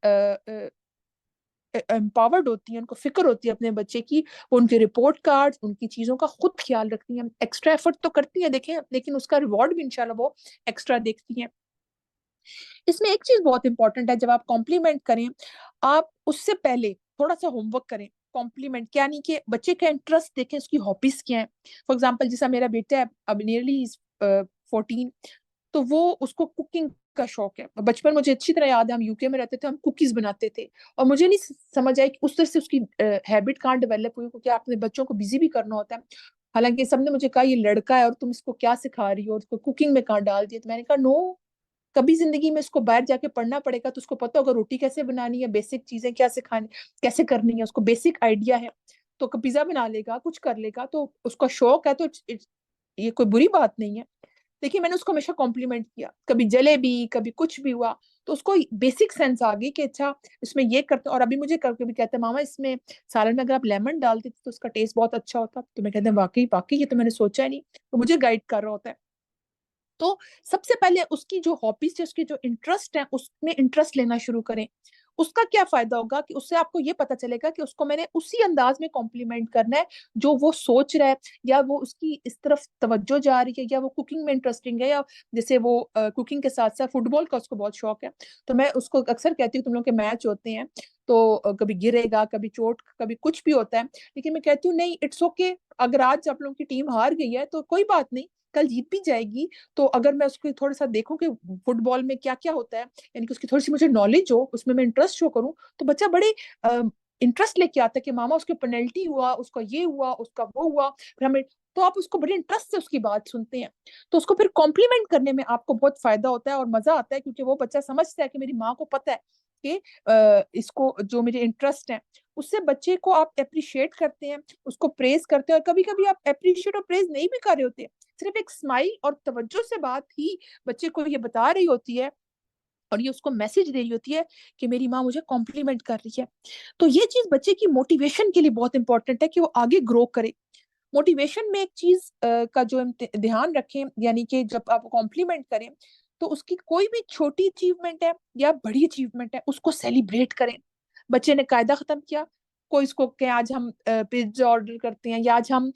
[SPEAKER 1] एम्पावर्ड होती हैं, उनको फिक्र होती है अपने बच्चे की, वो उनके रिपोर्ट कार्ड्स, उनकी चीजों का खुद ख्याल रखती हैं, एक्स्ट्रा एफर्ट तो करती हैं देखें, लेकिन उसका रिवॉर्ड भी इंशाल्लाह वो एक्स्ट्रा देखती हैं। इसमें एक चीज बहुत इंपॉर्टेंट है, जब आप कॉम्प्लीमेंट करें, आप उससे पहले थोड़ा सा होमवर्क करें। कॉम्प्लीमेंट क्या, नहीं कि बच्चे का इंटरेस्ट देखें, उसकी हॉबीज क्या है। फॉर एग्जाम्पल, जैसा मेरा बेटा है, अब नियरली 14, तो वो उसको कुकिंग का शौक है। बचपन मुझे अच्छी तरह याद है, हम यूके में रहते थे, हम कुकीज बनाते थे, और मुझे नहीं समझ आई कि उस तरह से उसकी हैबिट कहाँ डेवलप हुई, क्योंकि आपने बच्चों को बिजी भी करना होता है। हालांकि सबने मुझे कहा ये लड़का है और तुम इसको क्या सिखा रही हो, उसको कुकिंग में कहाँ डाल दिया। तो मैंने कहा नो, कभी जिंदगी में इसको बाहर जाके पढ़ना पड़ेगा, तो उसको पता होगा रोटी कैसे बनानी है, बेसिक चीजें क्या सिखानी, कैसे करनी है, उसको बेसिक आइडिया है, तो पिज्जा बना लेगा, कुछ कर लेगा, तो उसका शौक है, तो ये कोई बुरी बात नहीं है। देखिए, मैंने उसको हमेशा कॉम्प्लीमेंट किया, कभी जले भी, कभी कुछ भी हुआ, तो उसको बेसिक सेंस आ गई कि अच्छा इसमें ये करते। और अभी मुझे करके भी कहते हैं मामा, इसमें सालन में अगर आप लेमन डालती तो उसका टेस्ट बहुत अच्छा होता। तो मैं कहते हैं वाकई वाकई, ये तो मैंने सोचा ही नहीं। तो मुझे गाइड कर रहा होता है। तो सबसे पहले उसकी जो हॉबीज है, उसके जो इंटरेस्ट है, उसमें इंटरेस्ट लेना शुरू करें। उसका क्या फायदा होगा कि उससे आपको ये पता चलेगा कि उसको मैंने उसी अंदाज में कॉम्प्लीमेंट करना है जो वो सोच रहा है, या वो उसकी इस तरफ तवज्जो जा रही है, या वो कुकिंग में इंटरेस्टिंग है, या जैसे वो कुकिंग के साथ साथ फुटबॉल का उसको बहुत शौक है। तो मैं उसको अक्सर कहती हूँ तुम लोग के मैच होते हैं तो कभी गिरेगा, कभी चोट, कभी कुछ भी होता है, लेकिन मैं कहती हूँ नहीं, इट्स ओके। अगर आज आप लोगों की टीम हार गई है तो कोई बात नहीं, कल जीत भी जाएगी। तो अगर मैं उसको थोड़ा सा देखूं कि फुटबॉल में क्या क्या होता है, यानी कि उसकी थोड़ी सी मुझे नॉलेज हो, उसमें मैं इंटरेस्ट शो करूं, तो बच्चा बड़े इंटरेस्ट लेके आता है कि मामा उसके पेनल्टी हुआ, उसका ये हुआ, उसका वो हुआ, फिर हमें, तो आप उसको बड़े इंटरेस्ट से उसकी बात सुनते हैं। तो उसको फिर कॉम्प्लीमेंट करने में आपको बहुत फायदा होता है और मजा आता है, क्योंकि वो बच्चा समझता है कि मेरी माँ को पता है कि इसको जो मेरे इंटरेस्ट है, उससे बच्चे को आप अप्रिशिएट करते हैं, उसको प्रेज करते हैं। और कभी कभी आप अप्रिशिएट और प्रेज नहीं भी कर रहे होते, सिर्फ एक स्माइल और तवज्जो से बात ही बच्चे को ये बता रही होती है, और ये उसको मैसेज दे रही होती है कि मेरी माँ मुझे कॉम्प्लीमेंट कर रही है। तो ये चीज बच्चे की मोटिवेशन के लिए बहुत इंपॉर्टेंट है कि वो आगे ग्रो करे। मोटिवेशन में एक चीज का जो हम ध्यान रखें, यानी कि जब आप कॉम्प्लीमेंट करें तो उसकी कोई भी छोटी अचीवमेंट है या बड़ी अचीवमेंट है उसको सेलिब्रेट करें। बच्चे ने कायदा खत्म किया, कोई इसको कहे आज हम पिज्जा ऑर्डर करते हैं, या आज हम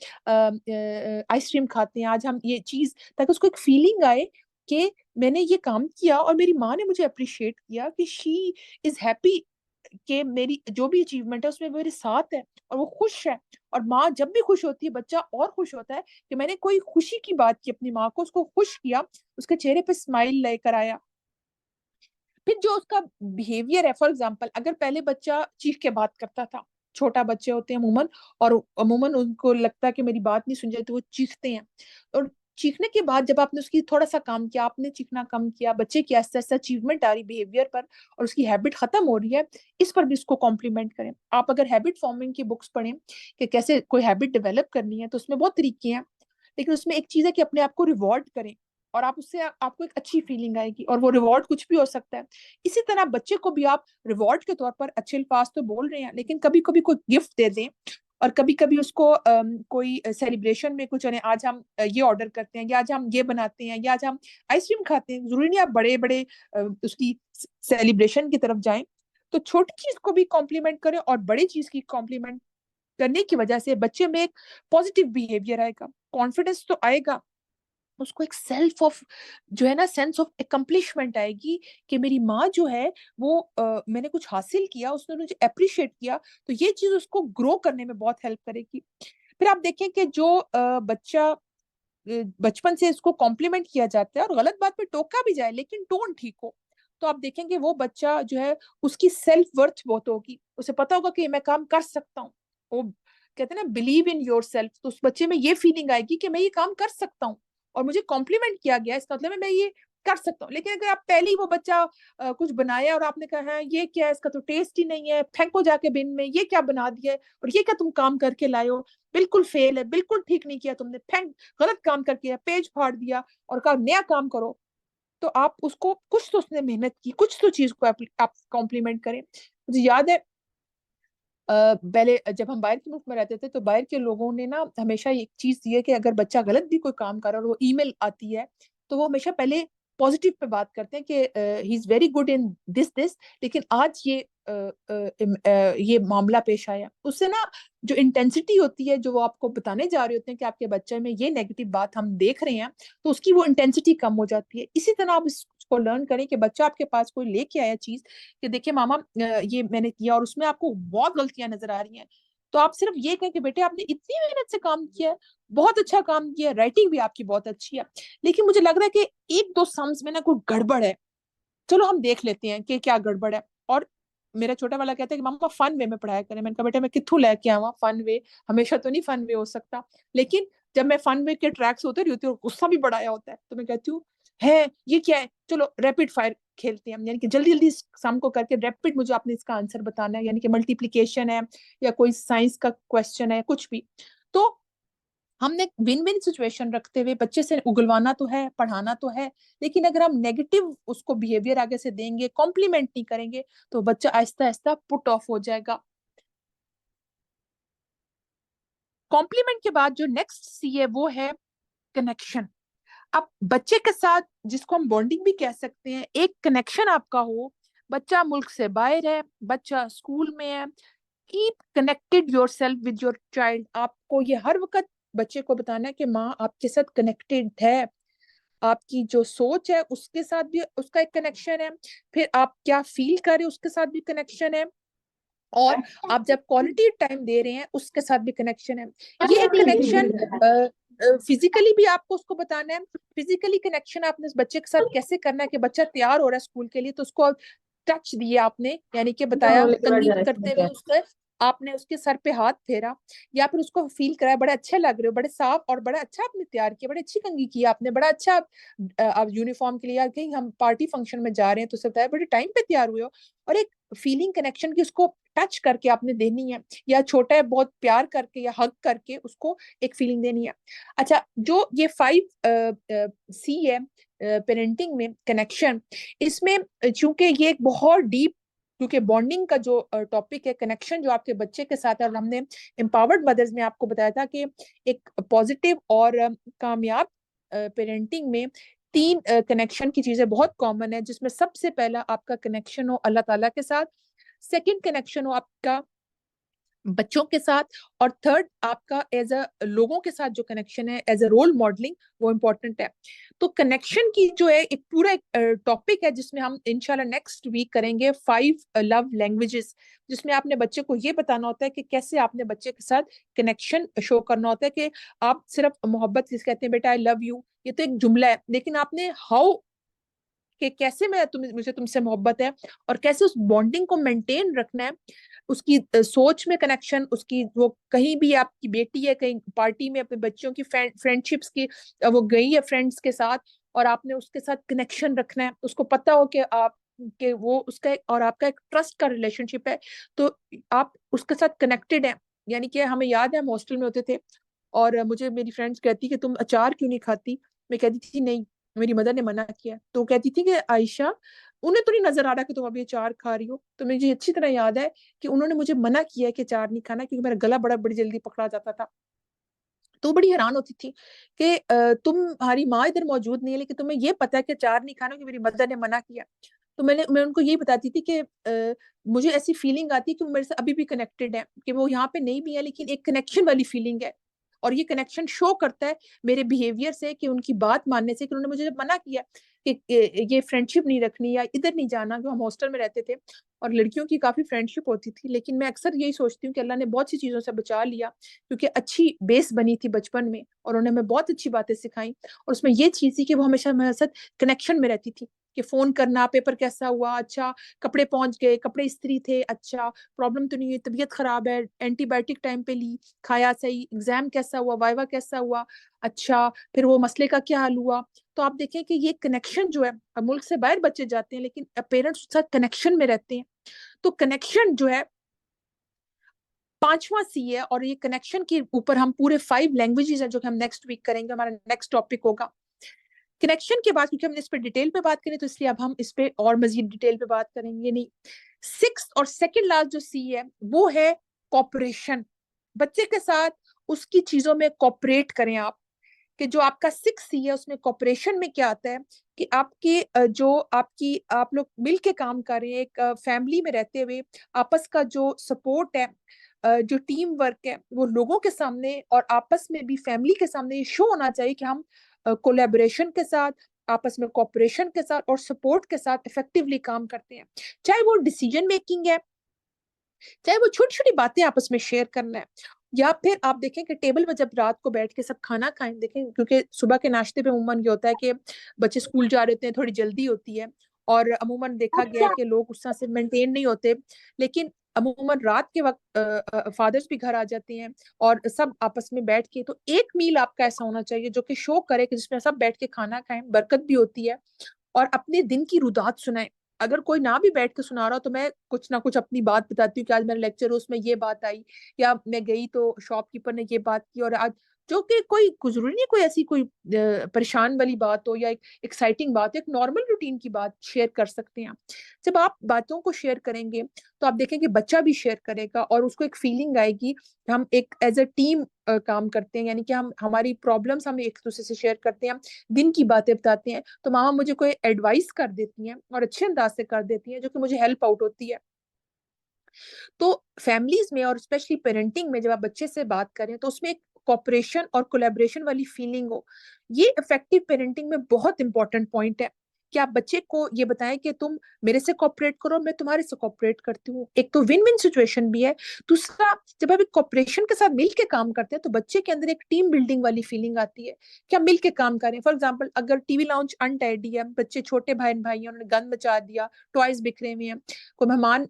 [SPEAKER 1] आइसक्रीम खाते हैं, आज हम ये चीज, ताकि उसको एक फीलिंग आए कि मैंने ये काम किया और मेरी माँ ने मुझे अप्रिशिएट किया, कि शी इज हैप्पी कि मेरी जो भी अचीवमेंट है उसमें मेरे साथ है और वो खुश है। और माँ जब भी खुश होती है बच्चा और खुश होता है कि मैंने कोई खुशी की बात की अपनी माँ को, उसको खुश किया, उसके चेहरे पे स्माइल लेकर आया। फिर जो उसका बिहेवियर है, फॉर एग्जाम्पल अगर पहले बच्चा चीख के बात करता था, छोटा बच्चे होते हैं अमूमन, और अमूमन उनको लगता है कि मेरी बात नहीं सुन जाती, तो वो चीखते हैं। और चीखने के बाद जब आपने उसकी थोड़ा सा काम किया, आपने चीखना कम किया, बच्चे की ऐसा ऐसा अचीवमेंट आ रही बिहेवियर पर और उसकी हैबिट खत्म हो रही है, इस पर भी उसको कॉम्प्लीमेंट करें। आप अगर हैबिट फॉर्मिंग की बुक्स पढ़ें कि कैसे कोई हैबिट डेवलप करनी है, तो उसमें बहुत तरीके हैं, लेकिन उसमें एक चीज है कि अपने आप को रिवॉर्ड करें, और आप उससे आपको एक अच्छी फीलिंग आएगी, और वो रिवॉर्ड कुछ भी हो सकता है। इसी तरह बच्चे को भी आप रिवॉर्ड के तौर पर अच्छे अल्फाज तो बोल रहे हैं, लेकिन कभी कभी कोई गिफ्ट दे दें, और कभी कभी उसको कोई सेलिब्रेशन में कुछ, आज हम ये ऑर्डर करते हैं, या आज हम ये बनाते हैं, या आज हम आइसक्रीम खाते हैं, जरूरी नहीं आप बड़े बड़े उसकी सेलिब्रेशन की तरफ जाएं। तो छोटी चीज को भी कॉम्प्लीमेंट करें, और बड़ी चीज की कॉम्प्लीमेंट करने की वजह से बच्चे में एक पॉजिटिव बिहेवियर आएगा, कॉन्फिडेंस तो आएगा, उसको एक सेल्फ ऑफ जो है ना, सेंस ऑफ एकम्प्लिशमेंट आएगी कि मेरी माँ जो है वो मैंने कुछ हासिल किया, उसने मुझे अप्रिशिएट किया। तो ये चीज उसको ग्रो करने में बहुत हेल्प करेगी। फिर आप देखें कि जो बच्चा बचपन से इसको कॉम्प्लीमेंट किया जाता है और गलत बात पे टोका भी जाए लेकिन टोन ठीक हो, तो आप देखेंगे वो बच्चा जो है उसकी सेल्फ वर्थ बहुत होगी, उसे पता होगा कि मैं काम कर सकता हूँ। वो कहते हैं ना, बिलीव इन योर सेल्फ, तो उस बच्चे में ये फीलिंग आएगी कि मैं ये काम कर सकता हूँ और मुझे कॉम्प्लीमेंट किया गया, इसका मतलब है मैं ये कर सकता हूँ। लेकिन अगर आप पहले ही वो बच्चा कुछ बनाया और आपने कहा है ये क्या है, इसका तो टेस्ट ही नहीं है, फेंको जाके बिन में, ये क्या बना दिया है, और ये क्या तुम काम करके लाए हो, बिल्कुल फेल है, बिल्कुल ठीक नहीं किया तुमने, फेंक, गलत काम करके पेज फाड़ दिया और कहा नया काम करो, तो आप उसको, कुछ तो उसने मेहनत की, कुछ तो चीज को आप कॉम्प्लीमेंट करें। मुझे याद है पहले जब हम बाहर के मुल्क में रहते थे तो बाहर के लोगों ने ना हमेशा एक चीज दी है कि अगर बच्चा गलत भी कोई काम कर रहा है और वो ईमेल आती है, तो वो हमेशा पहले पॉजिटिव पे बात करते हैं कि he is very good in this this, लेकिन आज ये मामला पेश आया, उससे ना जो इंटेंसिटी होती है जो वो आपको बताने जा रहे होते हैं कि आपके बच्चे में ये नेगेटिव बात हम देख रहे हैं, तो उसकी वो इंटेंसिटी कम हो जाती है। इसी तरह आप इसको लर्न करें कि बच्चा आपके पास कोई लेके आया चीज कि देखिए मामा ये मैंने किया और उसमें आपको बहुत गलतियां नजर आ रही हैं, तो आप सिर्फ ये कहें कि बेटे आपने इतनी मेहनत से काम किया है, बहुत अच्छा काम किया, राइटिंग भी आपकी बहुत अच्छी है, लेकिन मुझे लग रहा है कि एक दो सम्स में ना कोई गड़बड़ है, चलो हम देख लेते हैं कि क्या गड़बड़ है। और मेरा छोटा वाला कहता है कि मामा फन वे में पढ़ाया करें। मैंने कहा बेटा मैं कित्थू लेके आवा फन वे, हमेशा तो नहीं फन वे हो सकता, लेकिन जब मैं फन वे के ट्रैक्स होते रही होती हूँ गुस्सा भी बड़ा आया होता है, तो मैं कहती हूँ है ये क्या है, चलो रैपिड फायर खेलते हैं हम, यानी कि जल्दी जल्दी सम को करके रैपिड मुझे आपने इसका आंसर बताना है, यानी कि मल्टीप्लीकेशन है या कोई साइंस का क्वेश्चन है, कुछ भी। तो हमने विन विन सिचुएशन रखते हुए बच्चे से उगलवाना तो है, पढ़ाना तो है, लेकिन अगर हम नेगेटिव उसको बिहेवियर आगे से देंगे, कॉम्प्लीमेंट नहीं करेंगे, तो बच्चा आहिस्ता आहिस्ता पुट ऑफ हो जाएगा। कॉम्प्लीमेंट के बाद जो नेक्स्ट सी है वो है कनेक्शन। अब बच्चे के साथ जिसको हम बॉन्डिंग भी कह सकते हैं, एक कनेक्शन आपका हो, बच्चा मुल्क से बाहर है, बच्चा स्कूल में है, keep connected your self with your child. आपको ये हर वक्त बच्चे को बताना है कि माँ आपके साथ कनेक्टेड है, आपकी जो सोच है उसके साथ भी उसका एक कनेक्शन है, फिर आप क्या फील कर रहे हो उसके साथ भी कनेक्शन है, और आप जब क्वालिटी टाइम दे रहे हैं उसके साथ भी कनेक्शन है। ये एक कनेक्शन फिजिकली भी आपको उसको बताना है। फिजिकली कनेक्शन आपने उस बच्चे के साथ कैसे करना है कि बच्चा तैयार हो रहा है स्कूल के लिए, तो उसको टच दिया आपने, यानी कि बताया कंघी करते हुए उसके आपने उसके सर पे हाथ फेरा, या फिर उसको फील कराया बड़े अच्छे लग रहे हो, बड़े साफ और बड़ा अच्छा आपने तैयार किया, बड़ी अच्छी कंघी की आपने, बड़ा अच्छा आप यूनिफॉर्म के लिए या कहीं हम पार्टी फंक्शन में जा रहे हैं तो सब बताया बड़े टाइम पे तैयार हुए हो, और एक फीलिंग कनेक्शन की उसको टच करके आपने देनी है, या छोटा है बहुत प्यार करके या हग करके उसको एक फीलिंग देनी है। अच्छा, जो ये 5 C है पेरेंटिंग में कनेक्शन, इसमें चूंकि ये एक बहुत डीप, क्योंकि बॉन्डिंग का जो टॉपिक है, कनेक्शन जो आपके बच्चे के साथ है, और हमने एम्पावर्ड मदर्स में आपको बताया था कि एक पॉजिटिव और कामयाब पेरेंटिंग में 3 कनेक्शन की चीजें बहुत कॉमन है, जिसमें सबसे पहला आपका कनेक्शन हो अल्लाह ताला के साथ, सेकंड कनेक्शन हो आपका बच्चों के साथ, और थर्ड आपका एज अ लोगों के साथ जो कनेक्शन है एज अ रोल मॉडलिंग, वो इम्पोर्टेंट है। तो कनेक्शन की जो है एक पूरा एक टॉपिक है जिसमें हम इंशाल्लाह नेक्स्ट वीक करेंगे 5 लव लैंग्वेजेस, जिसमें आपने बच्चे को ये बताना होता है कि कैसे आपने बच्चे के साथ कनेक्शन शो करना होता है, कि आप सिर्फ मोहब्बत किस कहते हैं बेटा आई लव यू, ये तो एक जुमला है, लेकिन आपने हाउ कि कैसे मुझे तुमसे मोहब्बत है और कैसे उस बॉन्डिंग को मेंटेन रखना है, उसकी सोच में कनेक्शन, उसकी वो कहीं भी आपकी बेटी है कहीं पार्टी में अपने बच्चों की फ्रेंडशिप्स की वो गई है फ्रेंड्स के साथ, और आपने उसके साथ कनेक्शन रखना है, उसको पता हो कि आप कि वो उसका और आपका एक ट्रस्ट का रिलेशनशिप है, तो आप उसके साथ कनेक्टेड हैं। यानी कि हमें याद है हम हॉस्टल में होते थे, और मुझे मेरी फ्रेंड्स कहती कि तुम अचार क्यों नहीं खाती, मैं कहती थी नहीं, मेरी मदर ने मना किया, तो कहती थी कि आयशा उन्हें तो नहीं नजर आ रहा कि तुम अभी अचार खा रही हो, तो मुझे अच्छी तरह याद है कि उन्होंने मुझे मना किया है कि अचार नहीं खाना, क्योंकि मेरा गला बड़ी जल्दी पकड़ा जाता था। तो बड़ी हैरान होती थी कि तुम्हारी माँ इधर मौजूद नहीं है लेकिन तुम्हें ये पता है कि अचार नहीं खाना, कि मेरी मदर ने मना किया। तो मैं उनको यही बताती थी कि मुझे ऐसी फीलिंग आती है कि वो मेरे से अभी भी कनेक्टेड है, कि वो यहाँ पे नहीं भी है लेकिन एक कनेक्शन वाली फीलिंग है, और ये कनेक्शन शो करता है मेरे बिहेवियर से, कि उनकी बात मानने से, कि उन्होंने मुझे मना किया कि ये फ्रेंडशिप नहीं रखनी या इधर नहीं जाना, कि हम हॉस्टल में रहते थे और लड़कियों की काफी फ्रेंडशिप होती थी, लेकिन मैं अक्सर यही सोचती हूँ कि अल्लाह ने बहुत सी चीजों से बचा लिया, क्योंकि अच्छी बेस बनी थी बचपन में, और उन्होंने हमें बहुत अच्छी बातें सिखाई, और उसमें ये चीज थी कि वो हमेशा हमारे साथ कनेक्शन में रहती थी, कि फोन करना, पेपर कैसा हुआ, अच्छा कपड़े पहुंच गए, कपड़े इस्त्री थे, अच्छा प्रॉब्लम तो नहीं है, तबीयत खराब है, एंटीबायोटिक टाइम पे ली, खाया सही, एग्जाम कैसा हुआ, वाइवा कैसा हुआ, अच्छा फिर वो मसले का क्या हल हुआ। तो आप देखें कि ये कनेक्शन जो है, अब मुल्क से बाहर बच्चे जाते हैं लेकिन पेरेंट्स के साथ कनेक्शन में रहते हैं, तो कनेक्शन जो है 5वां C है, और ये कनेक्शन के ऊपर हम पूरे 5 लैंग्वेजेस है जो कि हम नेक्स्ट वीक करेंगे, हमारा नेक्स्ट टॉपिक होगा कनेक्शन के बाद, क्योंकि हमने इस पे डिटेल पे बात करी तो इसलिए अब हम इस पे और मजीद डिटेल पे बात करेंगे नहीं। 6th और सेकंड लास्ट जो C है वो है कॉपरेशन। बच्चे के साथ उसकी चीजों में कॉपरेट करें आप, कि जो आपका 6C है उसमें कॉपरेशन में क्या आता है, कि आपके जो आपकी आप लोग मिल के काम कर रहे हैं एक फैमिली में रहते हुए, आपस का जो सपोर्ट है, जो टीम वर्क है, वो लोगों के सामने और आपस में भी फैमिली के सामने ये शो होना चाहिए कि हम कोलेबोरेशन के साथ, आपस में कॉपरेशन के साथ और सपोर्ट के साथ इफेक्टिवली काम करते हैं, चाहे वो डिसीजन मेकिंग है, चाहे वो छोटी छोटी बातें आपस में शेयर करना है, या फिर आप देखें कि टेबल पर जब रात को बैठ के सब खाना खाएं, देखें क्योंकि सुबह के नाश्ते पे अमूमन ये होता है कि बच्चे स्कूल जा रहे होते हैं, थोड़ी जल्दी होती है, और अमूमन देखा गया है कि लोग उस तरह से मेंटेन नहीं होते, लेकिन अमूमन रात के वक्त फादर्स भी घर आ जाते हैं और सब आपस में बैठ के, तो एक मील आपका ऐसा होना चाहिए जो कि शो करे कि जिसमें सब बैठ के खाना खाएं, बरकत भी होती है, और अपने दिन की रुदात सुनाएं। अगर कोई ना भी बैठ के सुना रहा हो तो मैं कुछ ना कुछ अपनी बात बताती हूँ कि आज मेरा लेक्चर उसमें ये बात आई, या मैं गई तो शॉपकीपर ने ये बात की, और आज जो कि कोई जरूरी नहीं कोई ऐसी कोई परेशान वाली बात हो या एक एक्साइटिंग बात हो, एक नॉर्मल रूटीन की बात शेयर कर सकते हैं। जब आप बातों को शेयर करेंगे तो आप देखेंगे बच्चा भी शेयर करेगा और उसको एक फीलिंग आएगी कि हम एक एज अ टीम काम करते हैं, यानी कि हम हमारी प्रॉब्लम्स हम एक दूसरे से शेयर करते हैं, हम दिन की बातें बताते हैं, तो मामा मुझे कोई एडवाइस कर देती हैं और अच्छे अंदाज से कर देती हैं जो कि मुझे हेल्प आउट होती है। तो फैमिलीज में और स्पेशली पेरेंटिंग में जब आप बच्चे से बात करें तो उसमें एक कॉपरेशन और कोलेबोरेशन वाली फीलिंग हो, ये इफेक्टिव पेरेंटिंग में बहुत इंपॉर्टेंट पॉइंट है कि आप बच्चे को ये बताएं कि तुम मेरे से कोऑपरेट करो, मैं तुम्हारे से कोऑपरेट करती हूँ। एक तो विन विन सिचुएशन भी है। दूसरा, जब आप एक कोऑपरेशन के साथ मिलके काम करते हैं तो बच्चे के अंदर एक टीम बिल्डिंग वाली फीलिंग आती है कि हम मिलके काम करें। फॉर एग्जाम्पल, अगर टीवी लाउंज अनटाइडी है, बच्चे छोटे बहन भाई हैं, उन्होंने गंद मचा दिया, टॉयज बिखरे हुए हैं, कोई मेहमान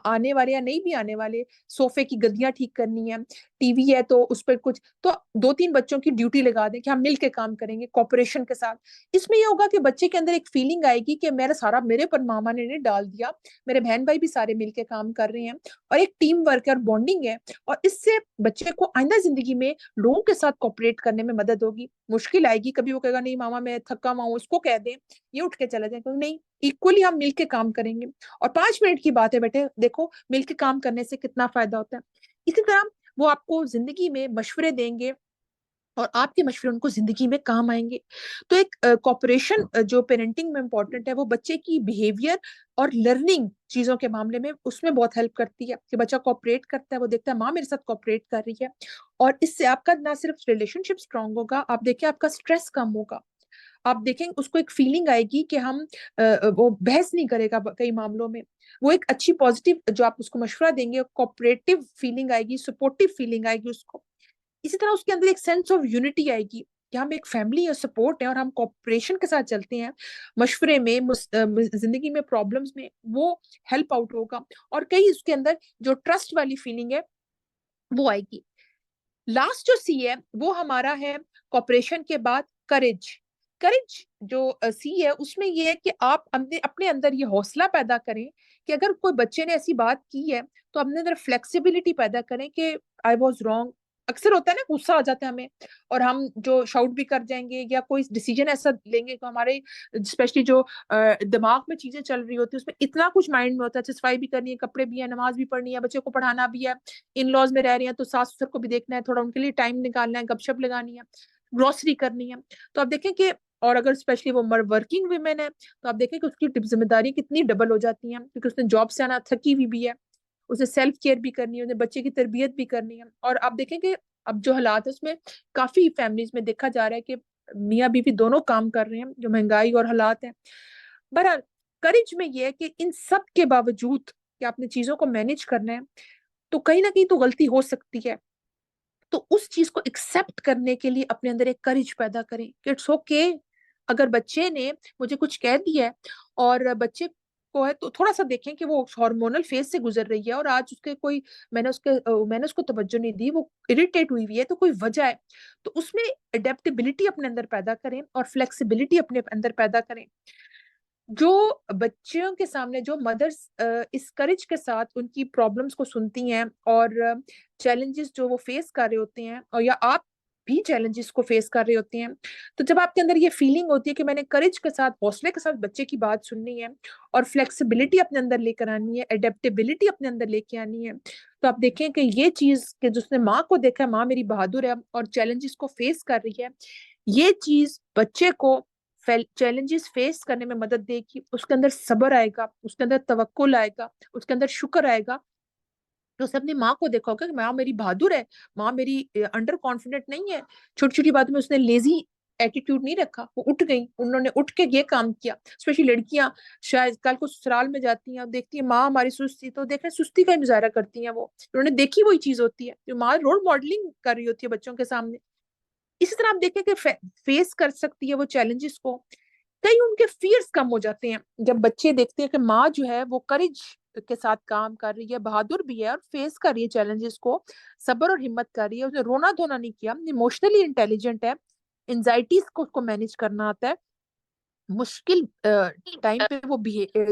[SPEAKER 1] आने वाले या नहीं भी आने वाले, सोफे की गद्दियां ठीक करनी है, टीवी है तो उस पर कुछ, तो दो तीन बच्चों की ड्यूटी लगा दें कि हम मिलके काम करेंगे कॉपरेशन के साथ। इसमें यह होगा कि बच्चे के अंदर एक फीलिंग आएगी कि मेरा सारा मेरे पर मामा ने नहीं डाल दिया, मेरे बहन भाई भी सारे मिलके काम कर रहे हैं, और एक टीम वर्क और बॉन्डिंग है। और इससे बच्चे को आइंदा जिंदगी में लोगों के साथ कॉपरेट करने में मदद होगी। मुश्किल आएगी कभी वो कहेगा नहीं मामा मैं थका हुआ हूँ, उसको कह दें, ये उठ के चला जाए, नहीं, इक्वली हम मिलके काम करेंगे। और 5 मिनट की बात है बेटे, देखो मिलके काम करने से कितना फायदा होता है। इसी तरह वो आपको जिंदगी में मशवरे देंगे और आपके मशवरे उनको जिंदगी में काम आएंगे। तो एक कॉपरेशन जो पेरेंटिंग में इंपॉर्टेंट है, वो बच्चे की बिहेवियर और लर्निंग चीजों के मामले में उसमें बहुत हेल्प करती है कि बच्चा कॉपरेट करता है, वो देखता है माँ मेरे साथ कॉपरेट कर रही है, और इससे आपका ना सिर्फ रिलेशनशिप स्ट्रांग होगा, आप देखिए आपका स्ट्रेस कम होगा। आप देखेंगे उसको एक फीलिंग आएगी कि हम वो बहस नहीं करेगा कई मामलों में, वो एक अच्छी पॉजिटिव जो आप उसको मशवरा देंगे, कोऑपरेटिव फीलिंग आएगी, सपोर्टिव फीलिंग आएगी उसको। इसी तरह उसके अंदर एक सेंस ऑफ यूनिटी आएगी कि हम एक फैमिली और सपोर्ट है और हम कोऑपरेशन के साथ चलते हैं, मशवरे में जिंदगी में प्रॉब्लम्स में वो हेल्प आउट होगा। और कई उसके अंदर जो ट्रस्ट वाली फीलिंग है वो आएगी। लास्ट जो सी है वो हमारा है कॉपरेशन के बाद करेज। करेज जो सी है उसमें ये है कि आप अपने अपने अंदर ये हौसला पैदा करें कि अगर कोई बच्चे ने ऐसी बात की है तो अपने अंदर फ्लेक्सिबिलिटी पैदा करें कि आई वॉज रॉन्ग। अक्सर होता है ना, गुस्सा आ जाता है हमें और हम जो शाउट भी कर जाएंगे या कोई डिसीजन ऐसा लेंगे तो हमारे स्पेशली जो दिमाग में चीजें चल रही होती है उसमें इतना कुछ माइंड में होता है, सफाई भी करनी है, कपड़े भी है, नमाज भी पढ़नी है, बच्चे को पढ़ाना भी है, इन लॉज में रह रही हैं तो सास ससुर को भी देखना है, थोड़ा उनके लिए टाइम निकालना है, गपशप लगानी है, ग्रोसरी करनी है। तो आप देखें कि और अगर स्पेशली वो वर्किंग वुमेन है तो आप देखें कि उसकी जिम्मेदारी कितनी डबल हो जाती हैं, क्योंकि उसने जॉब से आना, थकी हुई भी है, उसे सेल्फ केयर भी करनी है, उन्हें बच्चे की तरबियत भी करनी है। और आप देखें कि अब जो हालात है उसमें काफी फैमिलीज में देखा जा रहा है कि मियाँ बीवी दोनों काम कर रहे हैं, जो महंगाई और हालात हैं। बहरहाल करेज में ये है कि इन सब के बावजूद कि आपने चीजों को मैनेज करना है, तो कहीं ना कहीं तो गलती हो सकती है, तो उस चीज को एक्सेप्ट करने के लिए अपने अंदर एक करेज पैदा करें कि इट्स ओके। अगर बच्चे ने मुझे कुछ कह दिया है और बच्चे को है तो थोड़ा सा देखें कि वो हार्मोनल फेज से गुजर रही है और आज उसके कोई मैंने उसको तवज्जो नहीं दी, वो इरिटेट हुई हुई है, तो कोई वजह है, तो उसमें अडेप्टेबिलिटी अपने अंदर पैदा करें और फ्लेक्सिबिलिटी अपने अंदर पैदा करें। जो बच्चियों के सामने जो मदर्स इस करेज के साथ उनकी प्रॉब्लम्स को सुनती हैं और चैलेंजेस जो वो फेस कर रहे होते हैं, और या आप भी चैलेंजेस को फेस कर रहे होते हैं, तो जब आपके अंदर ये फीलिंग होती है कि मैंने करेज के साथ हौसले के साथ बच्चे की बात सुननी है और फ्लेक्सिबिलिटी अपने अंदर लेकर आनी है, एडेप्टेबिलिटी अपने अंदर लेके आनी है, तो आप देखें कि ये चीज कि जिसने माँ को देखा है, माँ मेरी बहादुर है और चैलेंजेस को फेस कर रही है, ये चीज बच्चे को चैलेंजेस फेस करने में मदद देगी, उसके अंदर सब्र आएगा, उसके अंदर तवक्कुल आएगा, उसके अंदर शुक्र आएगा। तो उसने अपनी माँ को देखा होगा कि माँ मेरी बहादुर है, माँ मेरी अंडर कॉन्फिडेंट नहीं है, छोटी छोटी बातों में उसने लेजी एटीट्यूड नहीं रखा, वो उठ गई, उन्होंने उठ के ये काम किया। स्पेशली लड़कियां शायद कल को ससुराल में जाती हैं, देखती है माँ हमारी सुस्ती, तो देख रहे सुस्ती का मुजाहरा करती हैं, वो उन्होंने देखी वही चीज होती है, जो माँ रोल मॉडलिंग कर रही होती है बच्चों के सामने। इसी तरह आप देखें कि फेस कर सकती है वो चैलेंजेस को। कई उनके फियर्स कम हो जाते हैं जब बच्चे देखते हैं कि माँ जो है वो करेज के साथ काम कर रही है, बहादुर भी है और फेस कर रही है चैलेंजेस को, सब्र और हिम्मत कर रही है, उसने रोना धोना नहीं किया, इमोशनली इंटेलिजेंट है, एंजाइटीज को उसको मैनेज करना आता है, मुश्किल टाइम पे वो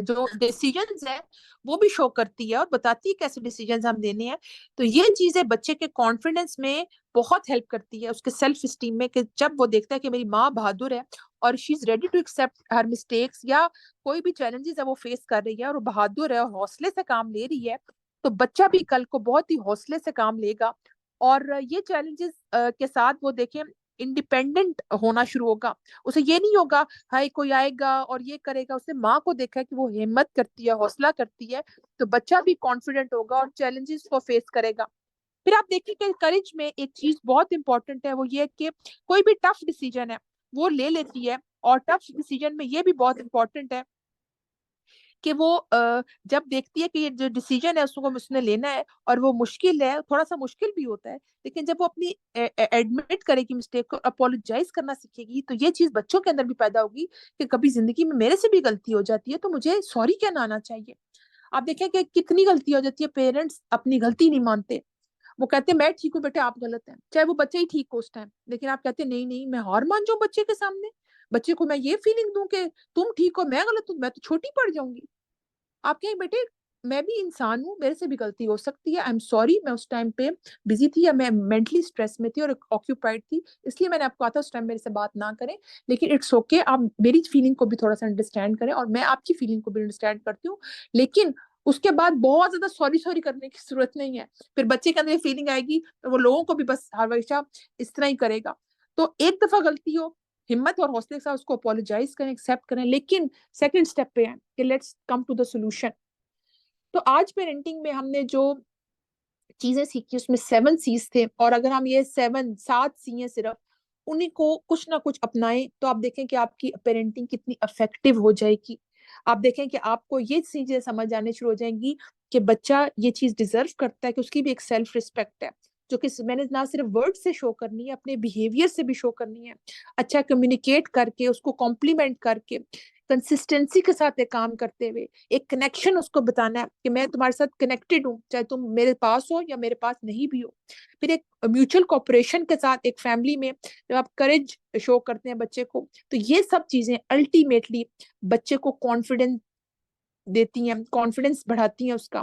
[SPEAKER 1] जो डिसीजंस है वो भी शो करती है और बताती है कैसे डिसीजंस हम देने हैं। तो ये चीजें बच्चे के कॉन्फिडेंस में बहुत हेल्प करती है उसके सेल्फ स्टीम में, कि जब वो देखता है कि मेरी माँ बहादुर है और she is ready to accept her mistakes, या कोई भी चैलेंजेस है वो फेस कर रही है और वो बहादुर है और हौसले से काम ले रही है, तो बच्चा भी कल को बहुत ही हौसले से काम लेगा। और ये चैलेंजेस के साथ वो देखें इंडिपेंडेंट होना शुरू होगा। उसे ये नहीं होगा हाय कोई आएगा और ये करेगा, उसने माँ को देखा है कि वो हिम्मत करती है, हौसला करती है, तो बच्चा भी कॉन्फिडेंट होगा और चैलेंजेस को फेस करेगा। फिर आप देखिए कि करेज में एक चीज बहुत इंपॉर्टेंट है, वो ये है कि कोई भी टफ डिसीजन है वो ले लेती है। और टफ डिसीजन में ये भी बहुत इंपॉर्टेंट है कि वो जब देखती है कि ये जो डिसीजन है उसको उसने लेना है और वो मुश्किल है, थोड़ा सा मुश्किल भी होता है, लेकिन जब वो अपनी एडमिट करेगी मिस्टेक को, अपोलोजाइज करना सीखेगी, तो ये चीज बच्चों के अंदर भी पैदा होगी कि कभी जिंदगी में मेरे से भी गलती हो जाती है तो मुझे सॉरी कहना आना चाहिए। आप देखें कि कितनी गलती हो जाती है, पेरेंट्स अपनी गलती नहीं मानते, वो कहते हैं मैं ठीक हूँ बेटे आप गलत हैं, चाहे वो बच्चा ही ठीक हो उस टाइम, लेकिन आप कहते हैं नहीं नहीं मैं हार मान जाऊं बच्चे के सामने, बच्चे को मैं ये फीलिंग दूं कि तुम ठीक हो मैं गलत हूं, मैं तो छोटी पड़ जाऊंगी। आप कहें बेटे मैं भी इंसान हूँ, मेरे से भी गलती हो सकती है, आई एम सॉरी, मैं उस टाइम पे बिजी थी या मैं मेंटली स्ट्रेस में थी और ऑक्यूपाइड थी, इसलिए मैंने आपको कहा था उस टाइम मेरे से बात ना करें, लेकिन इट्स ओके आप मेरी फीलिंग को भी थोड़ा सा अंडरस्टैंड करें और मैं आपकी फीलिंग को भी अंडरस्टैंड करती हूँ, लेकिन उसके बाद बहुत ज्यादा सॉरी सॉरी करने की जरूरत नहीं है। फिर बच्चे के अंदर ये फीलिंग आएगी तो वो लोगों को भी बस हमेशा इस तरह ही करेगा। तो एक दफा गलती हो, हिम्मत और हौसले के साथ उसको अपोलोजाइज करें, एक्सेप्ट करें, लेकिन सेकंड स्टेप पे है कि let's come to the solution. तो आज पेरेंटिंग में हमने जो चीजें सीखी उसमें 7 C's थे, और अगर हम ये 7 सी हैं सिर्फ, उन्हीं को कुछ ना कुछ अपनाएं तो आप देखें कि आपकी पेरेंटिंग कितनी इफेक्टिव हो जाएगी। आप देखें कि आपको ये चीजें समझ आने शुरू हो जाएंगी कि बच्चा ये चीज डिजर्व करता है, कि उसकी भी एक सेल्फ रिस्पेक्ट है, जो कि मैंने ना सिर्फ वर्ड से शो करनी है, अपने बिहेवियर से भी शो करनी है, अच्छा कम्युनिकेट करके, उसको कॉम्प्लीमेंट करके, कंसिस्टेंसी के साथ एक काम करते हुए एक कनेक्शन उसको बताना है कि मैं तुम्हारे साथ कनेक्टेड हूँ, चाहे तुम मेरे पास हो या मेरे पास नहीं भी हो। फिर एक म्यूचुअल कॉपरेशन के साथ एक फैमिली में जब आप करेज शो करते हैं बच्चे को, तो ये सब चीजें अल्टीमेटली बच्चे को कॉन्फिडेंस देती हैं, कॉन्फिडेंस बढ़ाती हैं उसका,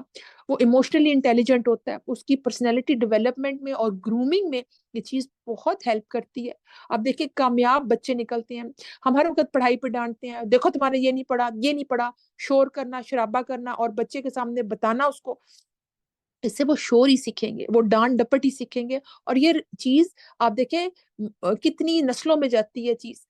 [SPEAKER 1] वो इमोशनली इंटेलिजेंट होता है, उसकी पर्सनैलिटी डेवलपमेंट में और ग्रूमिंग में ये चीज बहुत हेल्प करती है। अब देखिए कामयाब बच्चे निकलते हैं, हम हर वक्त पढ़ाई पे डांटते हैं, देखो तुम्हारे ये नहीं पढ़ा ये नहीं पढ़ा, शोर करना शराबा करना और बच्चे के सामने बताना उसको, इससे वो शोर ही सीखेंगे, वो डांट डपट ही सीखेंगे। और ये चीज आप देखें कितनी नस्लों में जाती है चीज।